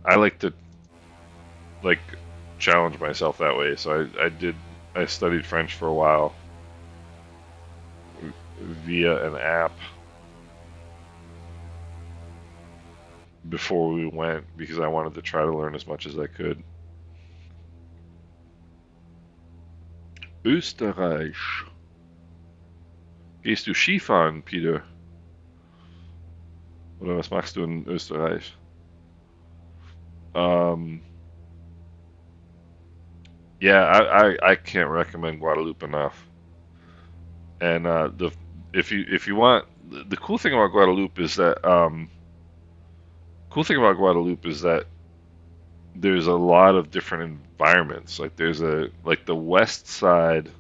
I like to like challenge myself that way. So I studied French for a while via an app before we went because I wanted to try to learn as much as I could. Österreich. Gehst du Skifahren, Peter? Oder was machst du in Österreich? Um, yeah, I can't recommend Guadeloupe enough. And the if you want the cool thing about Guadeloupe is that there's a lot of different environments. Like there's the west side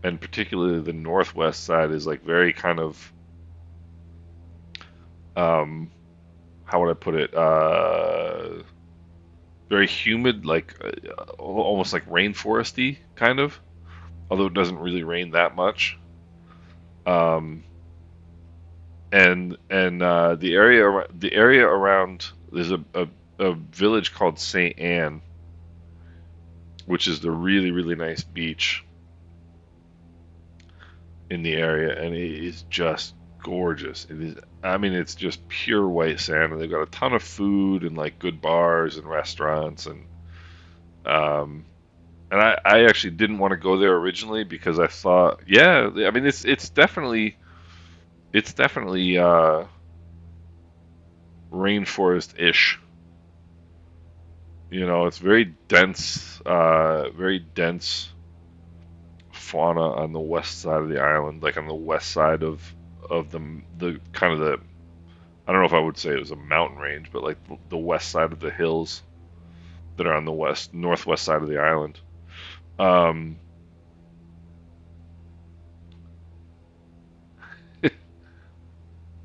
and particularly the northwest side is like very kind of um how would I put it? Very humid, like almost like rainforesty kind of. Although it doesn't really rain that much. Um, and the area around there's a village called Saint Anne, which is the really really nice beach in the area, and it is just gorgeous. It is. I mean, it's just pure white sand, and they've got a ton of food and like good bars and restaurants, um, and I actually didn't want to go there originally because I thought, yeah, I mean, it's definitely rainforest-ish. It's very dense fauna on the west side of the island, like on the west side of the kind of the I don't know if I would say it was a mountain range, but like the west side of the hills that are on the west northwest side of the island. Um,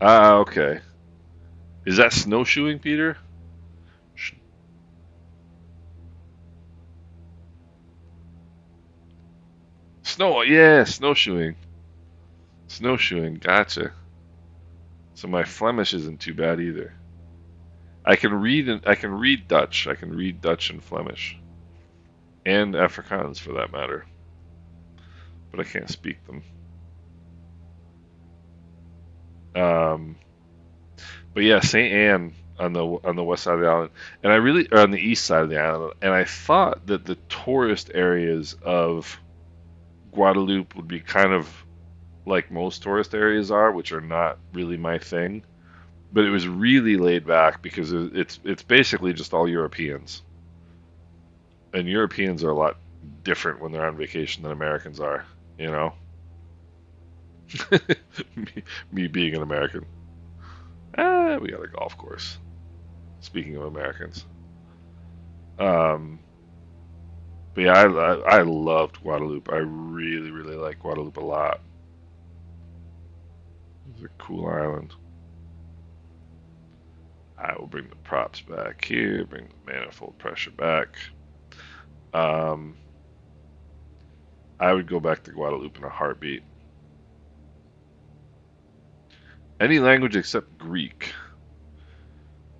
okay. Is that snowshoeing, Peter? Sh- yeah, snowshoeing. Snowshoeing, gotcha. So my Flemish isn't too bad either. I can read Dutch. I can read Dutch and Flemish and Afrikaans for that matter, but I can't speak them. Um, but yeah, St. Anne on the west side of the island, and I really or on the east side of the island, and I thought that the tourist areas of Guadeloupe would be kind of like most tourist areas are, which are not really my thing. But it was really laid back because it's basically just all Europeans, and Europeans are a lot different when they're on vacation than Americans are. You know, me being an American. We got a golf course. Speaking of Americans, um, but yeah, I loved Guadeloupe. I really really like Guadeloupe a lot. It's a cool island. I will bring the props back here. Bring the manifold pressure back. Um, I would go back to Guadeloupe in a heartbeat. Any language except Greek.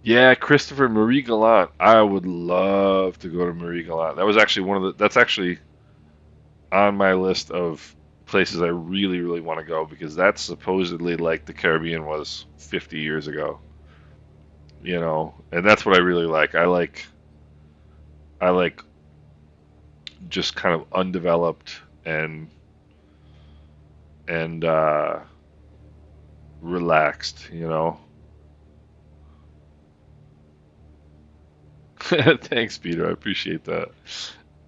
Yeah, Christopher Marie Gallant. I would love to go to Marie Gallant. That was actually one of the. That's actually on my list of places I really, really want to go because that's supposedly like the Caribbean was 50 years ago. You know, and that's what I really like. I like just kind of undeveloped and relaxed. You know. Thanks, Peter. I appreciate that.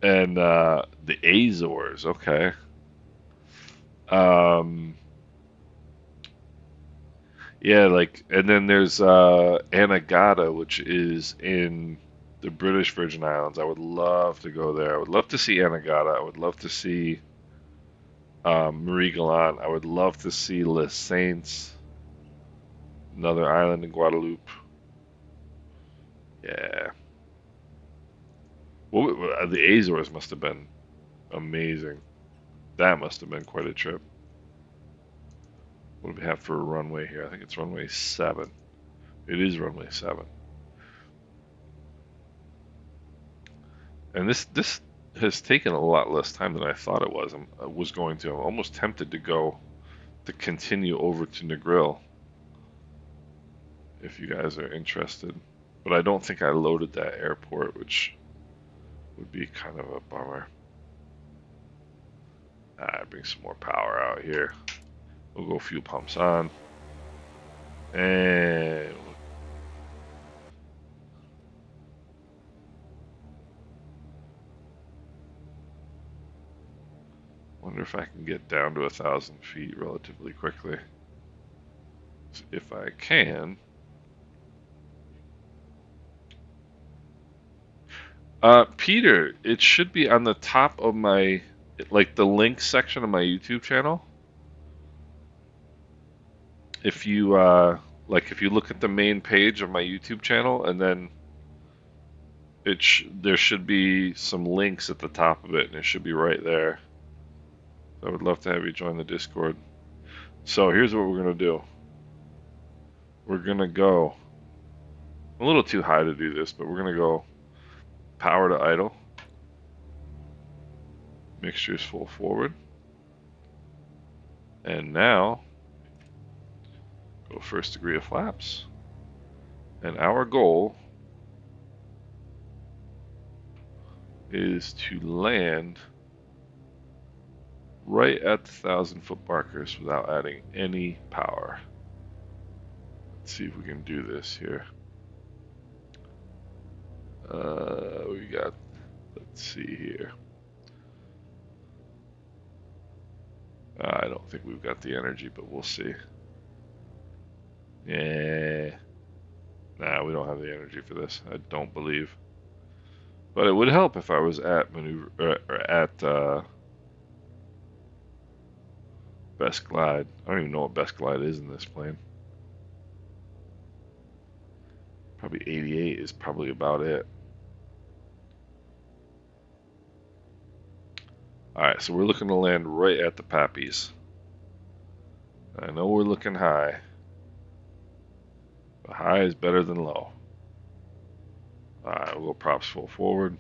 And the Azores. Okay. Um, yeah, like, and then there's Anegada, which is in the British Virgin Islands. I would love to go there. I would love to see Anegada. I would love to see Marie Gallant. I would love to see Les Saints, another island in Guadeloupe. Yeah. Well, the Azores must have been amazing. That must have been quite a trip. What do we have for a runway here? I think it's runway 7. It is runway 7. And this has taken a lot less time than I thought it was. I was going to. I'm almost tempted to go to continue over to Negril if you guys are interested. But I don't think I loaded that airport, which would be kind of a bummer. Bring some more power out here. We'll go fuel pumps on. And wonder if I can get down to 1,000 feet relatively quickly. If I can. Peter, it should be on the top of my, like the links section of my YouTube channel. If you if you look at the main page of my YouTube channel, and then there should be some links at the top of it, and it should be right there. I would love to have you join the Discord. So here's what we're gonna do. We're gonna go a little too high to do this, but we're gonna go power to idle. Mixture is full forward. And now go first degree of flaps. And our goal is to land right at the 1,000-foot markers without adding any power. Let's see if we can do this here. We got, let's see here. I don't think we've got the energy, but we'll see. Yeah. Nah, we don't have the energy for this. I don't believe. But it would help if I was at maneuver or at best glide. I don't even know what best glide is in this plane. Probably 88 is probably about it. Alright, so we're looking to land right at the Pappies. I know we're looking high, but high is better than low. Alright, we'll go props full forward.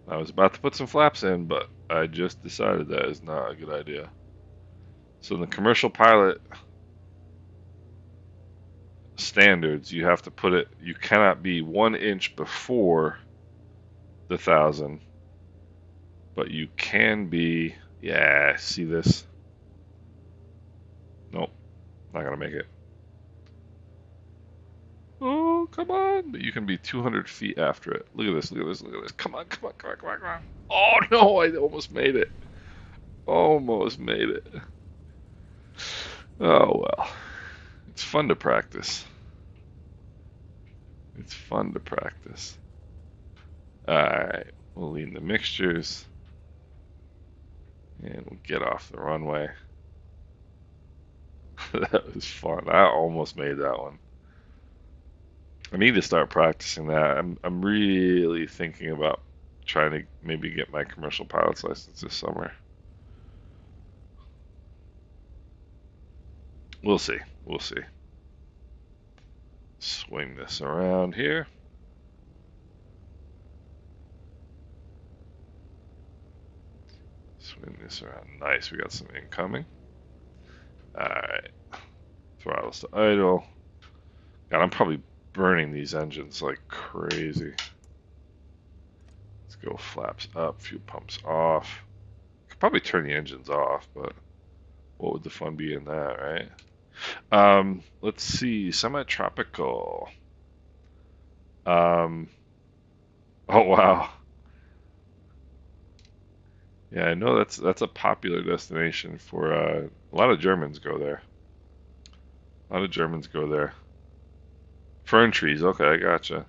I was about to put some flaps in, but I just decided that is not a good idea. So in the commercial pilot standards, you have to put it, you cannot be 1 inch before the 1,000, but you can be, yeah, see this? Nope, not gonna make it. Oh, come on! But you can be 200 feet after it. Look at this, look at this, look at this. Come on, come on, come on, come on, come on. Oh no, I almost made it. Almost made it. Oh well. It's fun to practice. It's fun to practice. Alright, we'll lean the mixtures. And we'll get off the runway. That was fun. I almost made that one. I need to start practicing that. I'm really thinking about trying to maybe get my commercial pilot's license this summer. We'll see. We'll see. Swing this around here. Swing this around. Nice. We got some incoming. Alright. Throttles to idle. God, I'm probably burning these engines like crazy. Let's go flaps up, fuel pumps off. Could probably turn the engines off, but what would the fun be in that, right? Let's see, semi-tropical. Oh wow. Yeah, I know that's a popular destination for a lot of Germans go there. A lot of Germans go there. Fern trees, okay, I gotcha.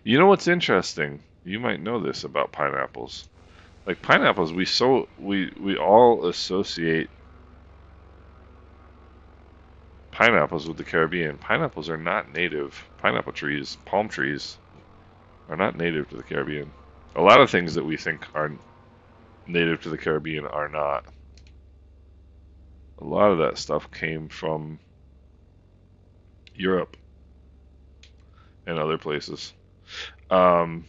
You know what's interesting? You might know this about pineapples. Like pineapples, we all associate pineapples with the Caribbean. Pineapples are not native. Pineapple trees, palm trees, are not native to the Caribbean. A lot of things that we think are native to the Caribbean are not. A lot of that stuff came from Europe and other places. Um,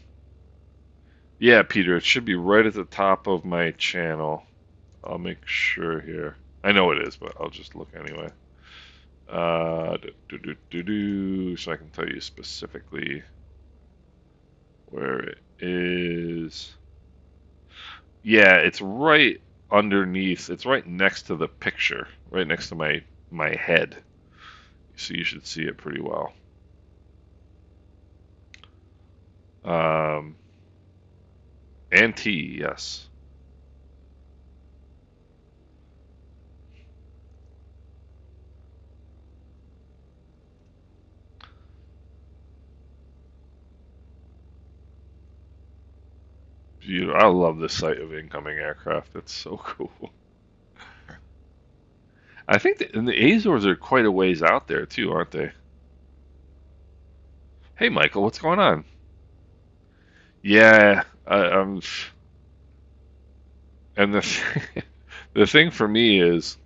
yeah, Peter, it should be right at the top of my channel. I'll make sure here. I know it is, but I'll just look anyway. So I can tell you specifically where it is. Yeah, it's right underneath. It's right next to the picture, right next to my head. So you should see it pretty well. And T, yes. I love the sight of incoming aircraft. It's so cool. I think and the Azores are quite a ways out there too, aren't they? Hey, Michael, what's going on? Yeah, and the thing for me is,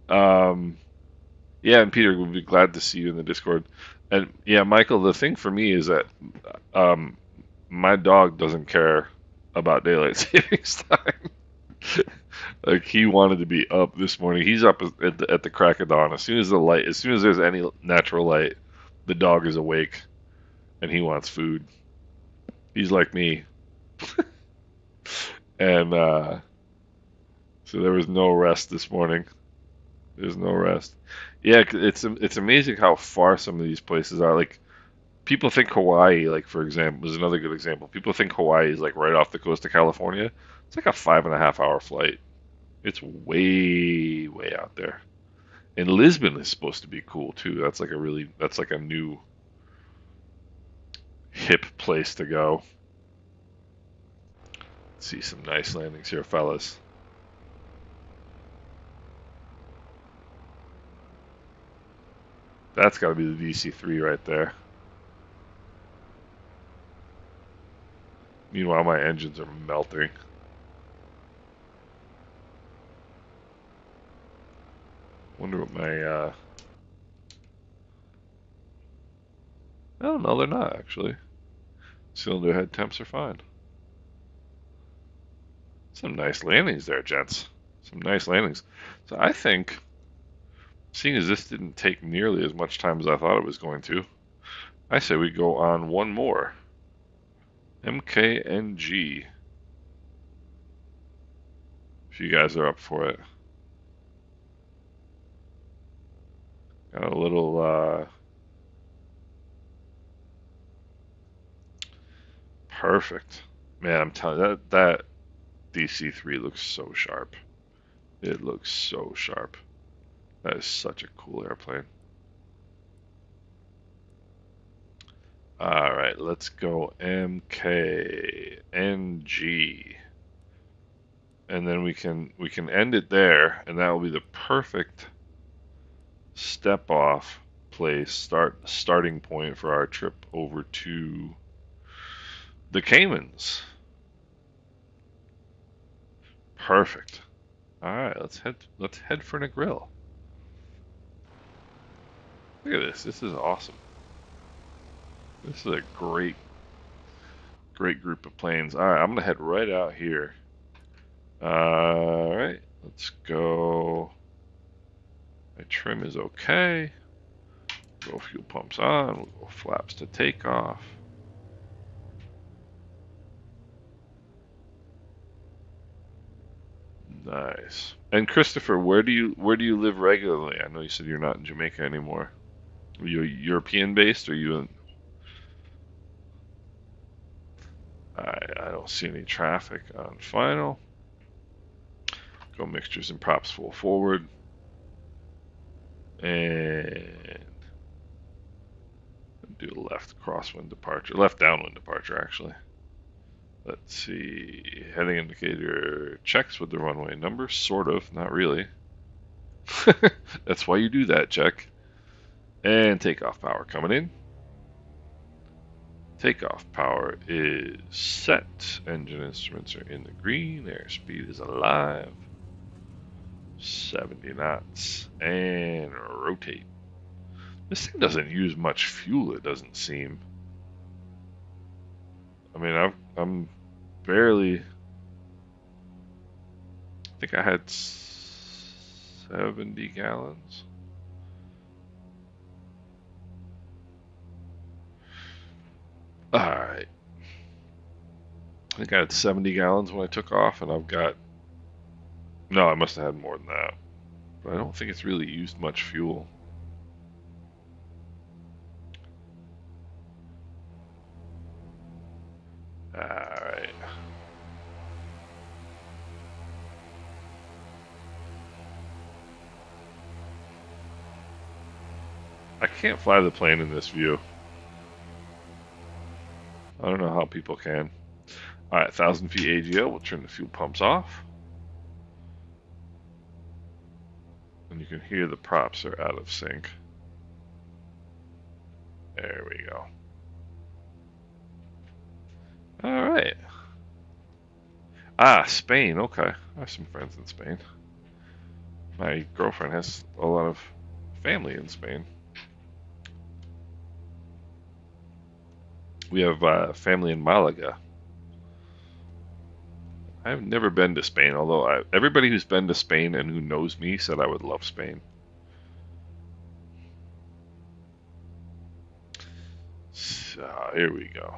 um, yeah, and Peter would be glad to see you in the Discord. And yeah, Michael, the thing for me is that um, my dog doesn't care about daylight savings time. Like he wanted to be up this morning. He's up at the crack of dawn. As soon as as soon as there's any natural light, the dog is awake and he wants food. He's like me, and so there was no rest this morning. There's no rest. Yeah, it's amazing how far some of these places are. Like people think Hawaii, like for example, is another good example. People think Hawaii is like right off the coast of California. It's like a 5.5 hour flight. It's way, way out there. And Lisbon is supposed to be cool too. That's like a new hip place to go. Let's see some nice landings here, fellas. That's got to be the VC3 right there. Meanwhile, my engines are melting. Wonder what my, oh, no, they're not, actually. Cylinder head temps are fine. Some nice landings there, gents. Some nice landings. So I think, seeing as this didn't take nearly as much time as I thought it was going to, I say we go on one more. MKNG. If you guys are up for it. Got a little, perfect. Man, I'm telling you, that DC3 looks so sharp. It looks so sharp. That is such a cool airplane. All right, let's go MKNG. And then we can end it there, and that will be the perfect step off place, starting point for our trip over to the Caymans. Perfect. All right, let's head for Negril. Look at this. This is awesome. This is a great group of planes. All right, I'm gonna head right out here. All right, let's go. My trim is okay. Go fuel pumps on. We'll go flaps to takeoff. Nice. And Christopher, where do you live regularly? I know you said you're not in Jamaica anymore. Are you European based? Or are you in? I don't see any traffic on final. Go mixtures and props full forward. And do left crosswind departure, left downwind departure actually. Let's see, heading indicator checks with the runway number, sort of, not really. That's why you do that check. And takeoff power coming in. Takeoff power is set. Engine instruments are in the green. Airspeed is alive. 70 knots. And rotate. This thing doesn't use much fuel, it doesn't seem. I mean, I'm barely. I think I had 70 gallons. Alright. I think I had 70 gallons when I took off, and I've got. No, I must have had more than that. But I don't think it's really used much fuel. Alright. I can't fly the plane in this view. I don't know how people can. Alright, 1,000 feet AGL. We'll turn the fuel pumps off. And you can hear the props are out of sync. There we go. Alright. Ah, Spain. Okay. I have some friends in Spain. My girlfriend has a lot of family in Spain. We have family in Malaga. I've never been to Spain, although everybody who's been to Spain and who knows me said I would love Spain. So, here we go.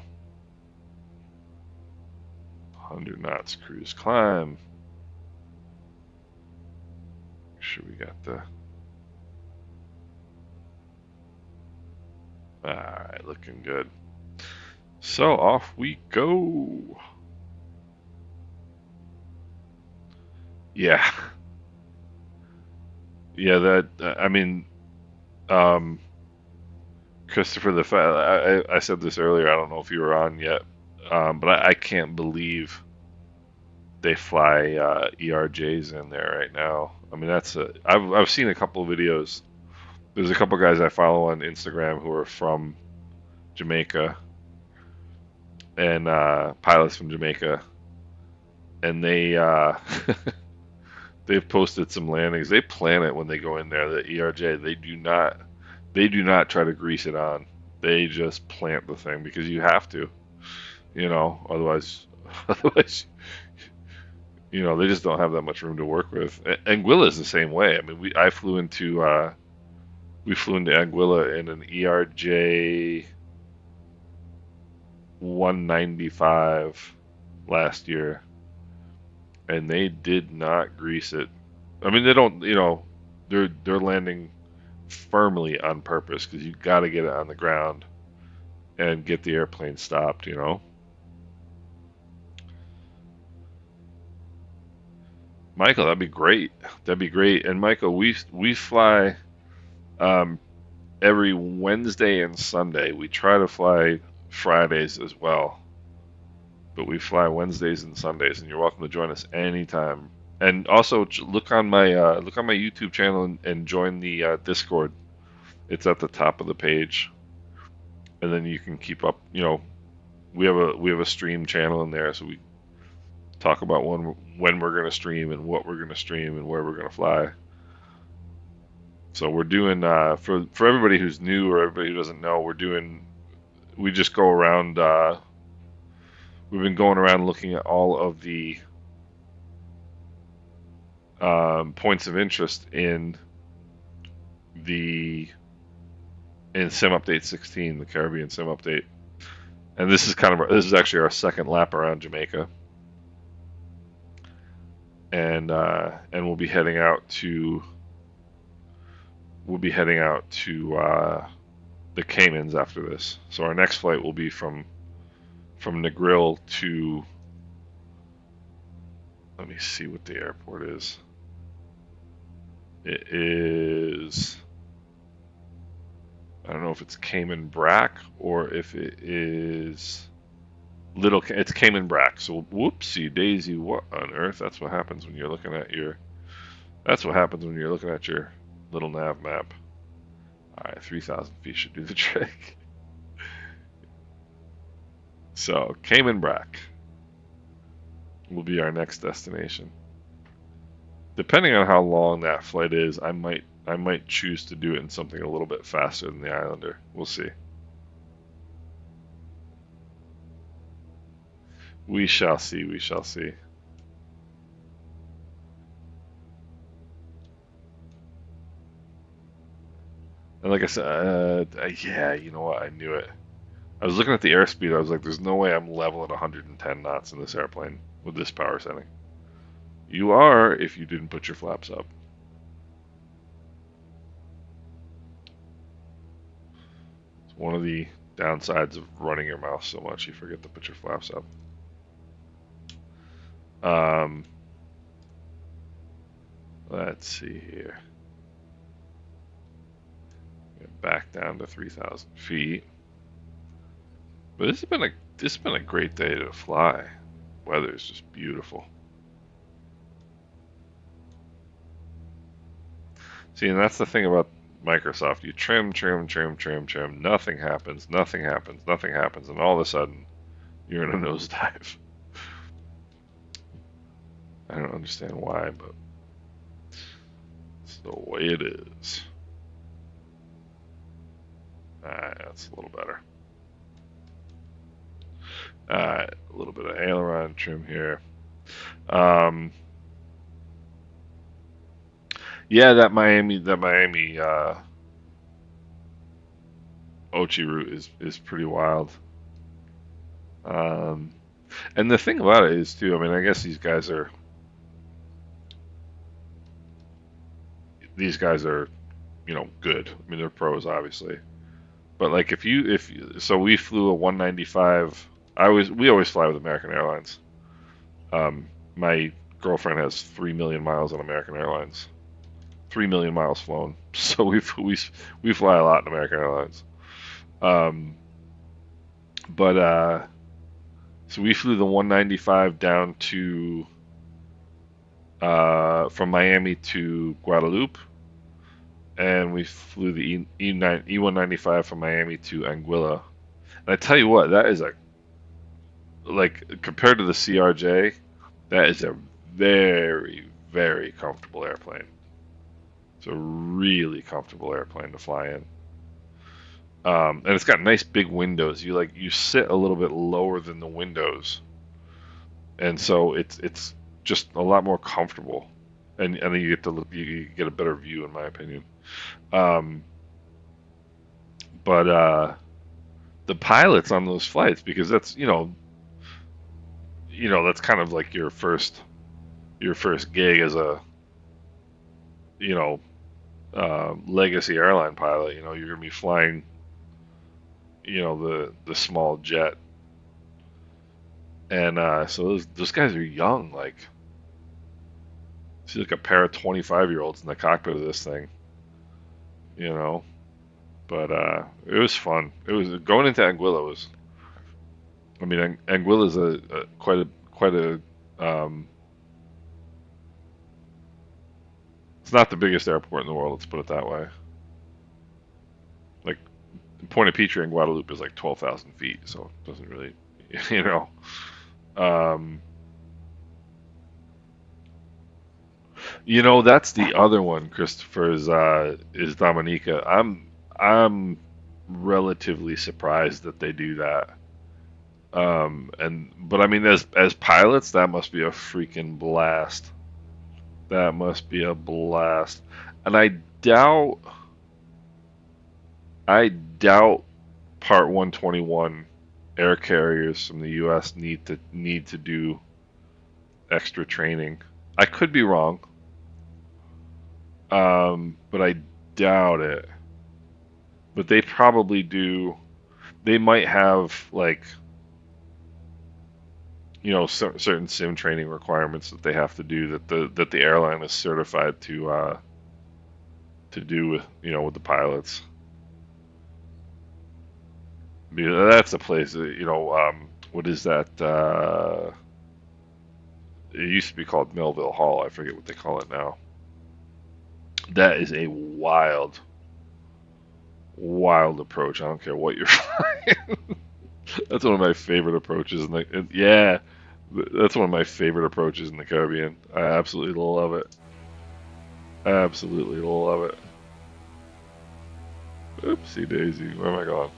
100 knots cruise climb. Make sure we got the. Alright, looking good. So off we go. Yeah. Yeah, that, I mean, Christopher, I said this earlier. I don't know if you were on yet, but I can't believe they fly ERJs in there right now. I mean, I've seen a couple of videos. There's a couple of guys I follow on Instagram who are from Jamaica and pilots from Jamaica, and they've posted some landings. They plan it when they go in there. The ERJ, they do not try to grease it on. They just plant the thing because you have to, otherwise, otherwise, they just don't have that much room to work with. Anguilla is the same way. I mean, we flew into Anguilla in an ERJ 195 last year, and they did not grease it. I mean, they don't, they're landing firmly on purpose because you got to get it on the ground and get the airplane stopped. Michael, that'd be great. That'd be great. And Michael, we fly every Wednesday and Sunday. We try to fly Fridays as well, but we fly Wednesdays and Sundays, and you're welcome to join us anytime. And also look on my YouTube channel and join the Discord. It's at the top of the page, and then you can keep up. We have a stream channel in there, so we talk about when we're going to stream and what we're going to stream and where we're going to fly. So we're doing for everybody who's new or everybody who doesn't know, we just go around. We've been going around looking at all of the points of interest in Sim Update 16, the Caribbean Sim Update, and this is actually our second lap around Jamaica, and we'll be heading out to the Caymans after this. So our next flight will be from Negril to, let me see what the airport is. It is, I don't know if it's Cayman Brac or if it is it's Cayman Brac. So whoopsie daisy, what on earth? That's what happens when you're looking at your little nav map. Alright, 3,000 feet should do the trick. So Cayman Brac will be our next destination. Depending on how long that flight is, I might choose to do it in something a little bit faster than the Islander. We'll see. We shall see. We shall see. And like I said, yeah, you know what? I knew it. I was looking at the airspeed. I was like, there's no way I'm level at 110 knots in this airplane with this power setting. You are if you didn't put your flaps up. It's one of the downsides of running your mouth so much, you forget to put your flaps up. Let's see here. Get back down to 3,000 feet. But this has been a great day to fly. Weather is just beautiful. See, and that's the thing about Microsoft. You trim. Nothing happens, and all of a sudden, you're in a nosedive. I don't understand why, but it's the way it is. That's a little better. A little bit of aileron trim here. Yeah, that Miami Ochi route is pretty wild. And the thing about it is too, I mean, I guess these guys are good. I mean, they're pros, obviously. But like, so we flew a 195. We always fly with American Airlines. My girlfriend has 3 million miles on American Airlines. 3 million miles flown. So we fly a lot in American Airlines. Um, but so we flew the 195 down to from Miami to Guadalupe, and we flew the E195 from Miami to Anguilla. And I tell you what, that is a like compared to the CRJ, that is a very, very comfortable airplane. It's a really comfortable airplane to fly in. And it's got nice big windows. You sit a little bit lower than the windows, and so it's just a lot more comfortable. And then you get a better view, in my opinion. Um, but the pilots on those flights, because that's that's kind of like your first gig as a you know legacy airline pilot. You're gonna be flying the small jet, and so those guys are young. Like, see like a pair of 25-year-olds in the cockpit of this thing, you know. But it was fun. It was going into Anguilla was. I mean, Anguilla is quite a. Um, it's not the biggest airport in the world. Let's put it that way. Like Point of Petrie in Guadalupe is like 12,000 feet, so it doesn't really, you know. Um, that's the other one, Christopher, is Dominica. I'm relatively surprised that they do that. But I mean, as pilots, that must be a freaking blast. That must be a blast. And I doubt Part 121 air carriers from the U.S. need to do extra training. I could be wrong, but I doubt it. But they probably do. They might have like certain sim training requirements that they have to do that the airline is certified to do with the pilots. Because that's a place what is that? It used to be called Melville Hall. I forget what they call it now. That is a wild, wild approach. I don't care what you're flying. That's one of my favorite approaches yeah, that's one of my favorite approaches in the Caribbean. I absolutely love it. Absolutely love it. Oopsie daisy, where am I going?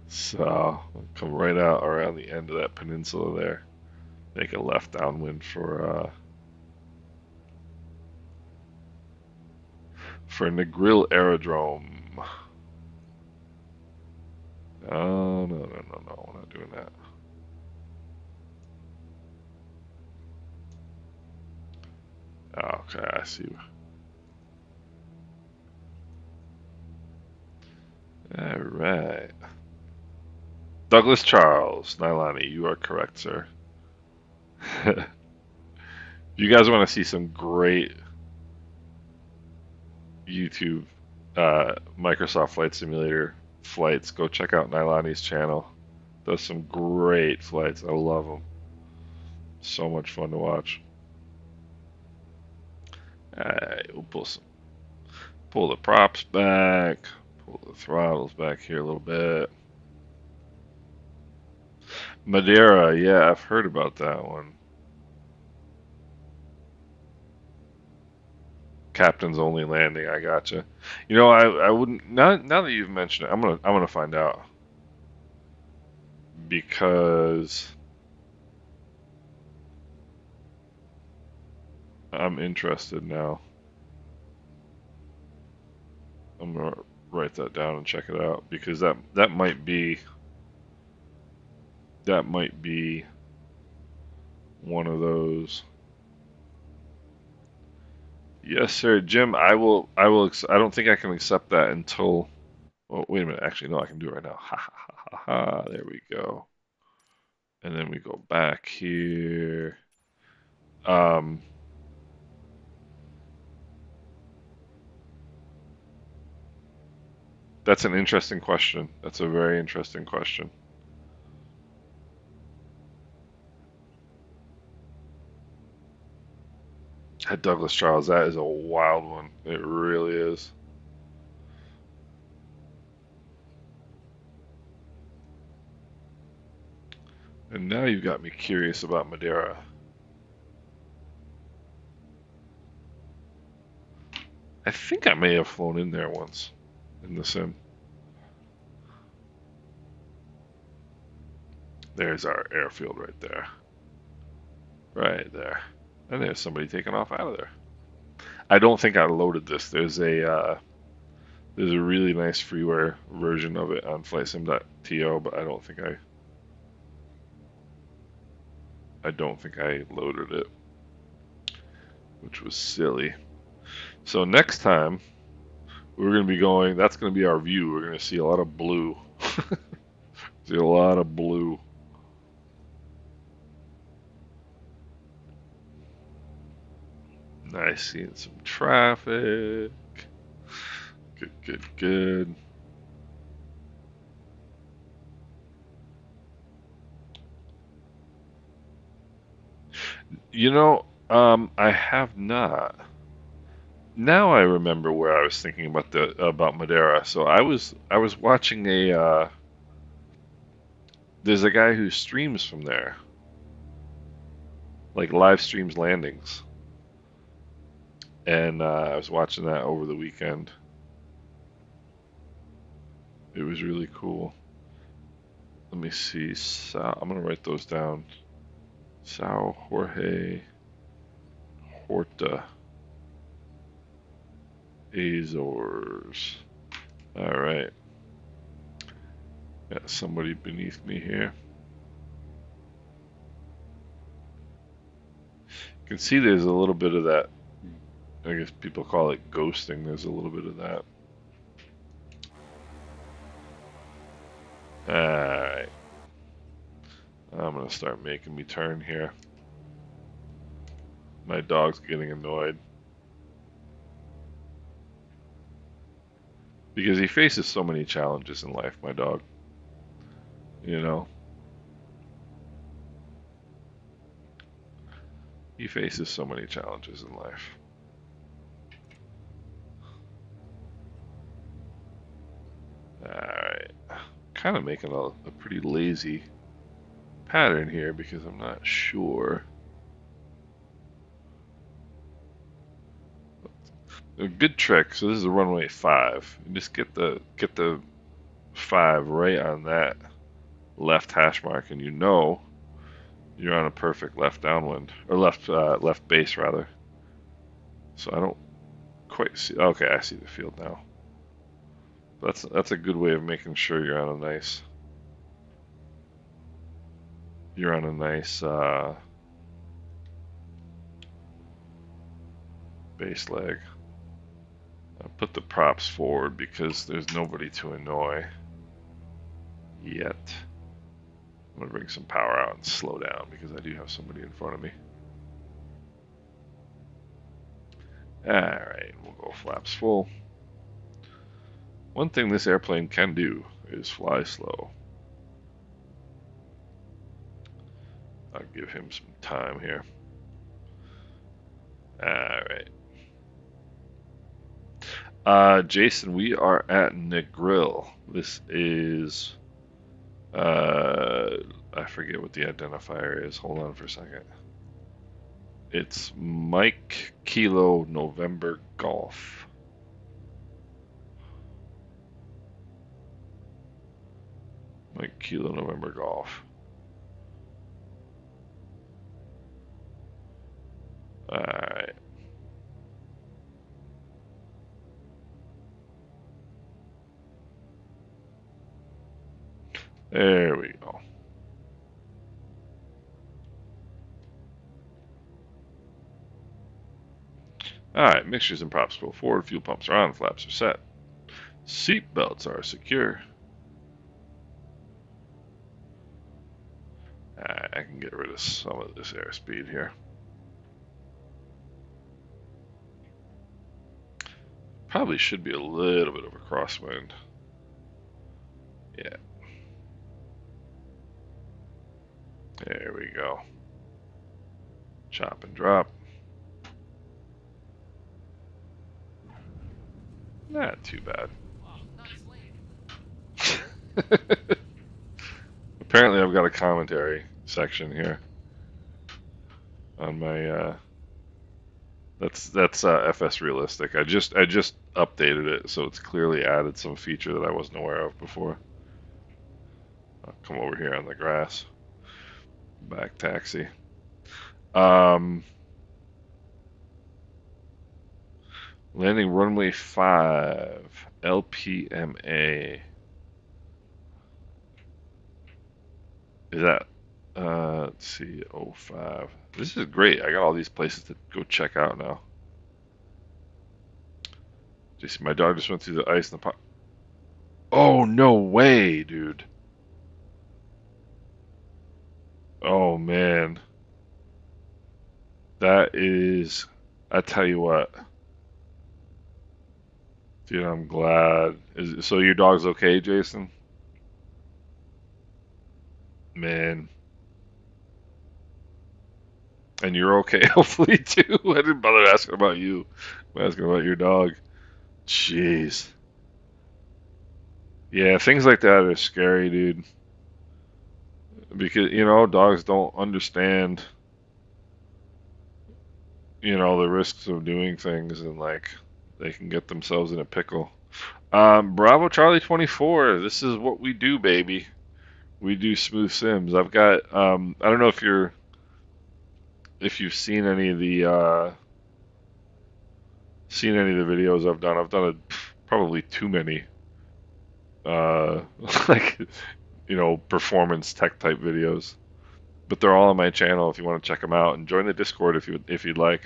So I'll come right out around the end of that peninsula there. Make a left downwind for Negril Aerodrome. Oh, no, no, no, no, we're not doing that. Okay, I see. All right. Douglas Charles, Nailani, you are correct, sir. If you guys want to see some great YouTube Microsoft Flight Simulator flights, go check out Nailani's channel. Does some great flights. I love them. So much fun to watch. Alright, we'll pull the props back, pull the throttles back here a little bit. Madeira, yeah, I've heard about that one. Captain's only landing. I gotcha. I wouldn't now that you've mentioned it. I'm gonna find out because I'm interested now. I'm gonna write that down and check it out because that might be one of those. Yes, sir, Jim. I don't think I can accept that until. Oh, wait a minute. Actually, no, I can do it right now. Ha ha ha ha ha. There we go. And then we go back here. Um, That's an interesting question. That's a very interesting question. At Douglas Charles, that is a wild one. It really is. And now you've got me curious about Madeira. I think I may have flown in there once in the sim. There's our airfield right there. Right there. And there's somebody taking off out of there. I don't think I loaded this. There's a really nice freeware version of it on flightsim.to, but I don't think I loaded it, which was silly. So next time we're going to be going. That's going to be our view. We're going to see a lot of blue. See a lot of blue. Nice, seeing some traffic. Good, good, good. You know, I have not. Now I remember where I was thinking about Madeira. So I was watching there's a guy who streams from there, like live streams landings, and I was watching that over the weekend. It was really cool. Let me see. I'm gonna write those down. Sao Jorge Horta Azores. All right. Got somebody beneath me here. You can see there's a little bit of that. I guess people call it ghosting. There's a little bit of that. Alright. I'm going to start making me turn here. My dog's getting annoyed. Because he faces so many challenges in life, my dog. You know? He faces so many challenges in life. Alright. Kind of making a pretty lazy pattern here because I'm not sure. A good trick. So this is a runway 5. You just get the 5 right on that left hash mark, and you know you're on a perfect left downwind or left base rather. So I don't quite see. Okay, I see the field now. That's a good way of making sure you're on a nice base leg. I'll put the props forward because there's nobody to annoy yet. I'm gonna bring some power out and slow down because I do have somebody in front of me. Alright, we'll go flaps full. One thing this airplane can do is fly slow. I'll give him some time here. Alright. Jason, we are at Negril. This is I forget what the identifier is. Hold on for a second. It's Mike Kilo November Golf. Mike Kilo November Golf. Alright. There we go. Alright, mixtures and props go forward, fuel pumps are on, flaps are set. Seat belts are secure. I can get rid of some of this airspeed here. Probably should be a little bit of a crosswind. Yeah. There we go. Chop and drop. Not too bad. Apparently, I've got a commentary section here on my. That's FS Realistic. I just updated it, so it's clearly added some feature that I wasn't aware of before. I'll come over here on the grass. Back taxi. Um, Landing runway 5, LPMA. Is that, let's see, '05. This is great. I got all these places to go check out now. Just my dog just went through the ice in the pot. Oh, no way, dude. Oh, man. That is, I tell you what. Dude, I'm glad. So your dog's okay, Jason? Man. And you're okay, hopefully, too. I didn't bother asking about you. I'm asking about your dog. Jeez. Yeah, things like that are scary, dude. Because, dogs don't understand, the risks of doing things and, like, they can get themselves in a pickle. Bravo Charlie 24. This is what we do, baby. We do smooth sims. I've got, I don't know if you've seen any of the videos I've done. I've done probably too many, uh, like, performance tech type videos. But they're all on my channel if you want to check them out, and join the Discord if you'd like.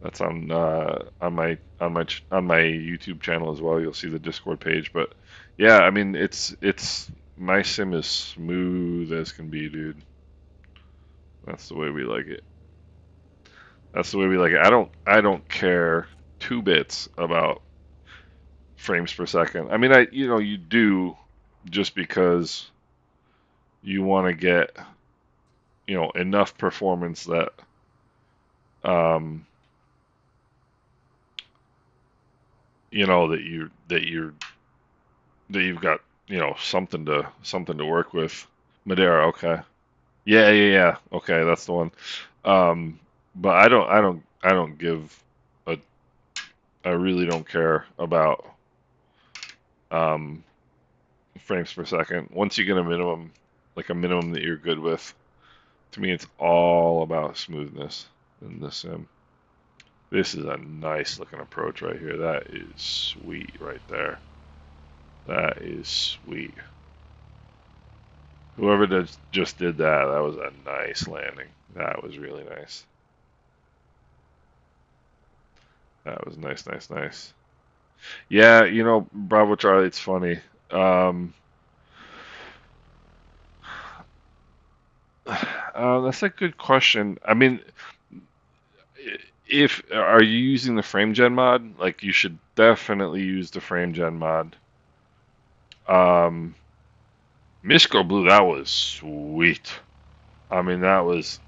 That's on my YouTube channel as well. You'll see the Discord page. But yeah, I mean it's my sim is smooth as can be, dude. That's the way we like it. That's the way we like it. I don't care two bits about frames per second. I mean, you do just because you want to get enough performance that um that you've got something to work with. Madeira, okay. Yeah, yeah, yeah. Okay, that's the one. But I don't give a I really don't care about um frames per second. Once you get a minimum, like a minimum that you're good with, to me it's all about smoothness in the sim. This is a nice looking approach right here. That is sweet right there. That is sweet. Whoever just did that, that was a nice landing. That was really nice. That was nice, nice, nice. Yeah, Bravo Charlie, it's funny. Um, that's a good question. I mean, if are you using the frame gen mod? Like, you should definitely use the frame gen mod. Um, Mishko Blue, that was sweet. I mean, that was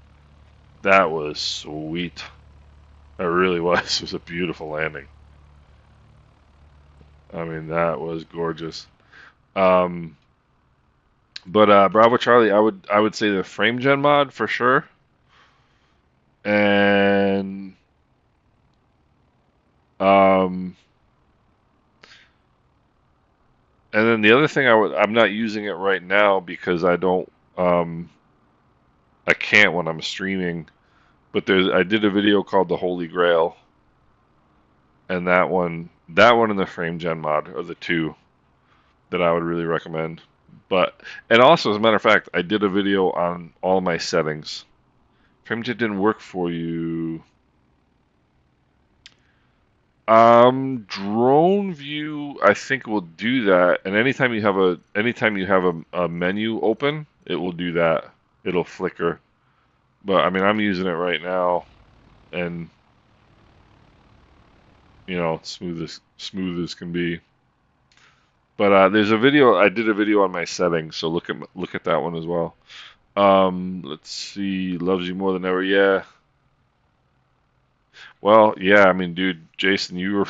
sweet. It really was. It was a beautiful landing. I mean, that was gorgeous. Um, but Bravo Charlie, I would say the frame gen mod for sure. And um, and then the other thing I'm not using it right now because I can't when I'm streaming. But I did a video called the Holy Grail, and that one and the frame gen mod are the two that I would really recommend. And also, as a matter of fact, I did a video on all my settings. FrameJet didn't work for you. Drone view, I think will do that. And anytime you have a menu open, it will do that. It'll flicker. But I mean, I'm using it right now, and smooth as can be. But there's a video. I did a video on my settings, so look at that one as well. Let's see. Loves you more than ever. Yeah. Well, yeah. I mean, dude, Jason, you were,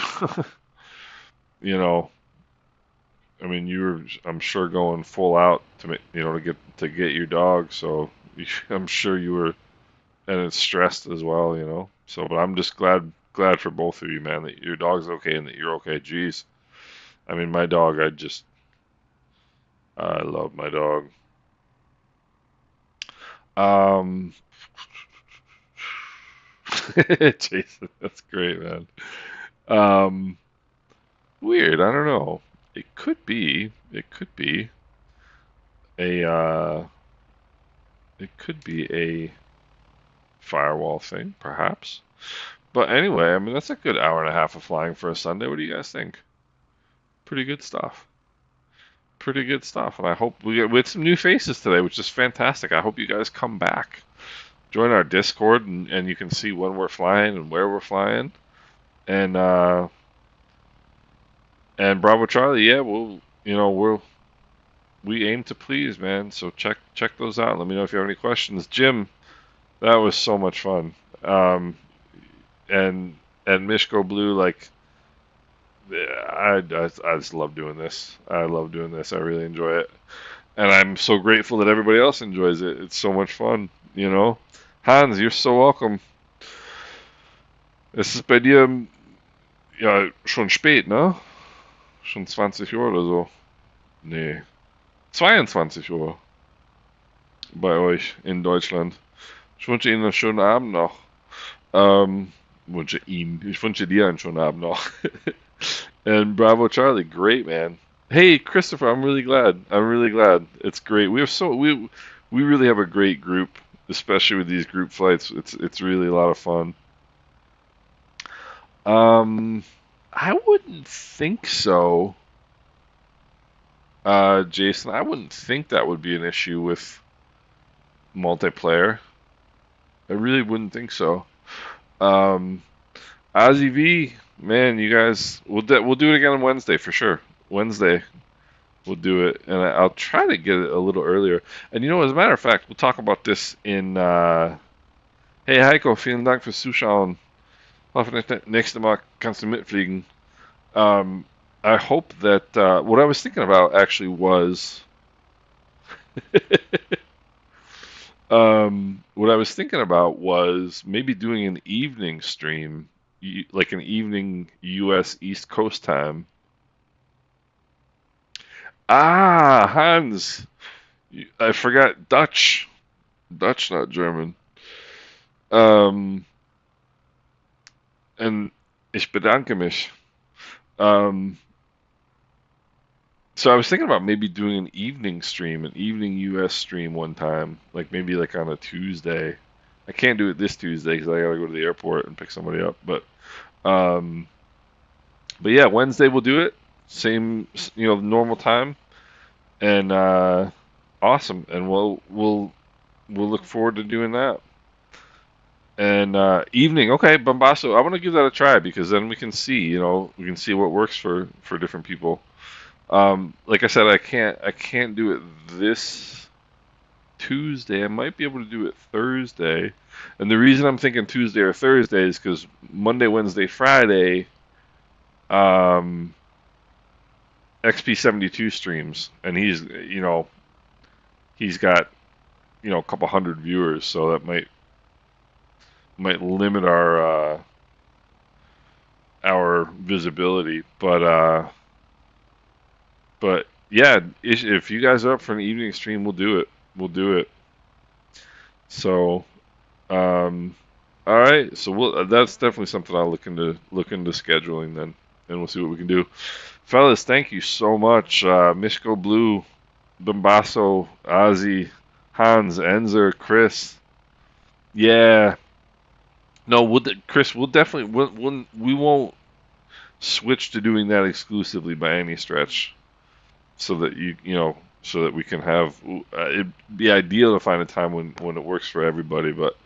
you know, I mean, you were, I'm sure, going full out to make, to get your dog. So I'm sure you were, and it's stressed as well, So, but I'm just glad for both of you, man, that your dog's okay and that you're okay. Jeez. I mean, my dog, I love my dog. Um, Jason, that's great, man. Um, weird. I don't know. It could be. A. It could be a firewall thing, perhaps. But anyway, I mean, that's a good hour and a half of flying for a Sunday. What do you guys think? Pretty good stuff. Pretty good stuff. And I hope we had some new faces today, which is fantastic. I hope you guys come back. Join our Discord, and you can see when we're flying and where we're flying. And Bravo Charlie, yeah, we aim to please, man. So check those out. Let me know if you have any questions. Jim, that was so much fun. Um, and Mishko Blue, like, I just love doing this. I love doing this. I really enjoy it, and I'm so grateful that everybody else enjoys it. It's so much fun. Hans, you're so welcome. Es ist bei dir ja schon spät, ne? Schon 20 Uhr oder so. Nee, 22 Uhr bei euch in Deutschland. Ich wünsche Ihnen einen schönen Abend noch. Ich wünsche dir einen schönen Abend noch. And Bravo Charlie, great man. Hey Christopher, I'm really glad. I'm really glad. It's great. We really have a great group, especially with these group flights. It's really a lot of fun. Um, I wouldn't think so, Jason. I wouldn't think that would be an issue with multiplayer. I really wouldn't think so. Um, Ozzy V, man, you guys, we'll do it again on Wednesday for sure. Wednesday, we'll do it, and I'll try to get it a little earlier. And as a matter of fact, we'll talk about this in. Hey Heiko, vielen Dank fürs Zuschauen. Hoffentlich nächstes Mal kannst du mitfliegen. I hope that what I was thinking about actually was. What I was thinking about was maybe doing an evening stream, like an evening U.S. East Coast time. Ah, Hans, I forgot Dutch. Dutch, not German. Um, and ich bedanke mich. Um, so I was thinking about maybe doing an evening stream, an evening U.S. stream one time, like maybe like on a Tuesday. I can't do it this Tuesday because I gotta go to the airport and pick somebody up. Um, but yeah, Wednesday we'll do it. Same, normal time, and awesome. And we'll look forward to doing that. And evening, okay, Bombasso. I want to give that a try because then we can see, we can see what works for different people. Like I said, I can't do it this Tuesday. I might be able to do it Thursday. And the reason I'm thinking Tuesday or Thursday is because Monday, Wednesday, Friday, um, XP72 streams, and he's got a couple hundred viewers, so that might limit our visibility. But yeah, if you guys are up for an evening stream, we'll do it. We'll do it. So, all right. So that's definitely something I'll look into scheduling then, and we'll see what we can do. Fellas, thank you so much. Mishko Blue, Bombasso, Ozzy, Hans, Enzer, Chris. Yeah. No, Chris, we'll definitely we won't switch to doing that exclusively by any stretch, so that so that we can have. It'd be ideal to find a time when it works for everybody, but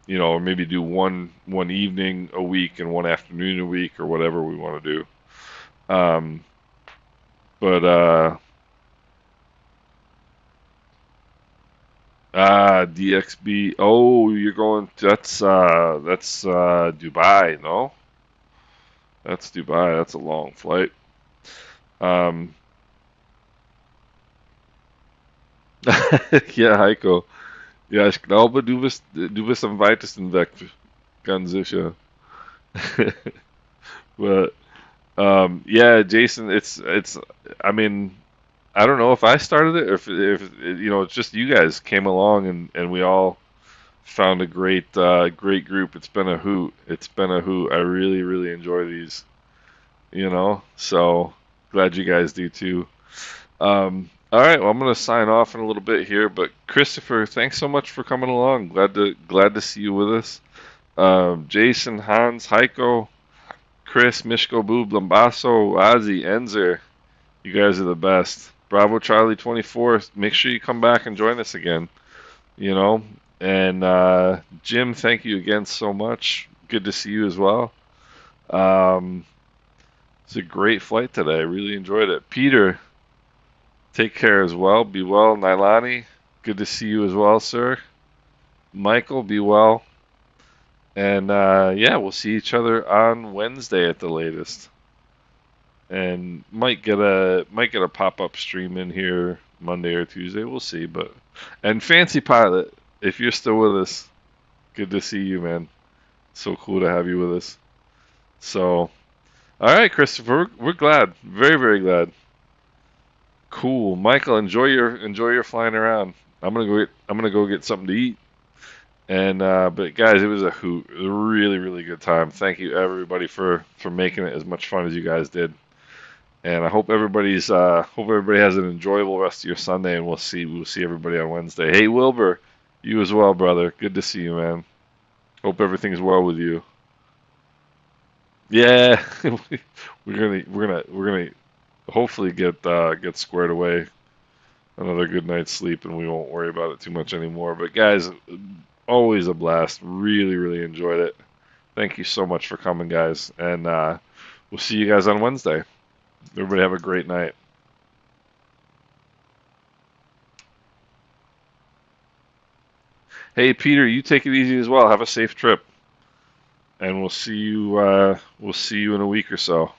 or maybe do one evening a week and one afternoon a week or whatever we want to do. Um, But DXB. Oh, you're going. That's Dubai. No, that's Dubai. That's a long flight. Um, ja, Heiko. Ja, ich glaube, du bist am weitesten weg. Ganz sicher. But yeah, Jason, it's. I mean, I don't know if I started it or if it's just you guys came along and we all found a great group. It's been a hoot. It's been a hoot. I really really enjoy these. So glad you guys do too. All right, well, I'm gonna sign off in a little bit here, but Christopher, thanks so much for coming along. Glad to see you with us. Jason, Hans, Heiko, Chris, Mishko, Boob, Lambaso, Ozzy, Enzer, you guys are the best. Bravo Charlie 24, make sure you come back and join us again. You know, and Jim, thank you again so much. Good to see you as well. Um, it's a great flight today. I really enjoyed it. Peter, take care as well. Be well. Nailani, good to see you as well, sir. Michael, be well. And yeah, we'll see each other on Wednesday at the latest. And might get a pop-up stream in here Monday or Tuesday. We'll see. And Fancy Pilot, if you're still with us, good to see you, man. So cool to have you with us. So, all right, Christopher, we're glad, very very glad. Cool, Michael. Enjoy your flying around. I'm gonna go get something to eat. And but guys, it was a hoot. It was a really really good time. Thank you everybody for making it as much fun as you guys did. And I hope everybody has an enjoyable rest of your Sunday. And we'll see everybody on Wednesday. Hey Wilbur, you as well, brother. Good to see you, man. Hope everything's well with you. Yeah, we're gonna hopefully get squared away. Another good night's sleep, and we won't worry about it too much anymore. But guys, always a blast. Really, really enjoyed it. Thank you so much for coming, guys, and we'll see you guys on Wednesday. Everybody have a great night. Hey, Peter, you take it easy as well. Have a safe trip, and we'll see you in a week or so.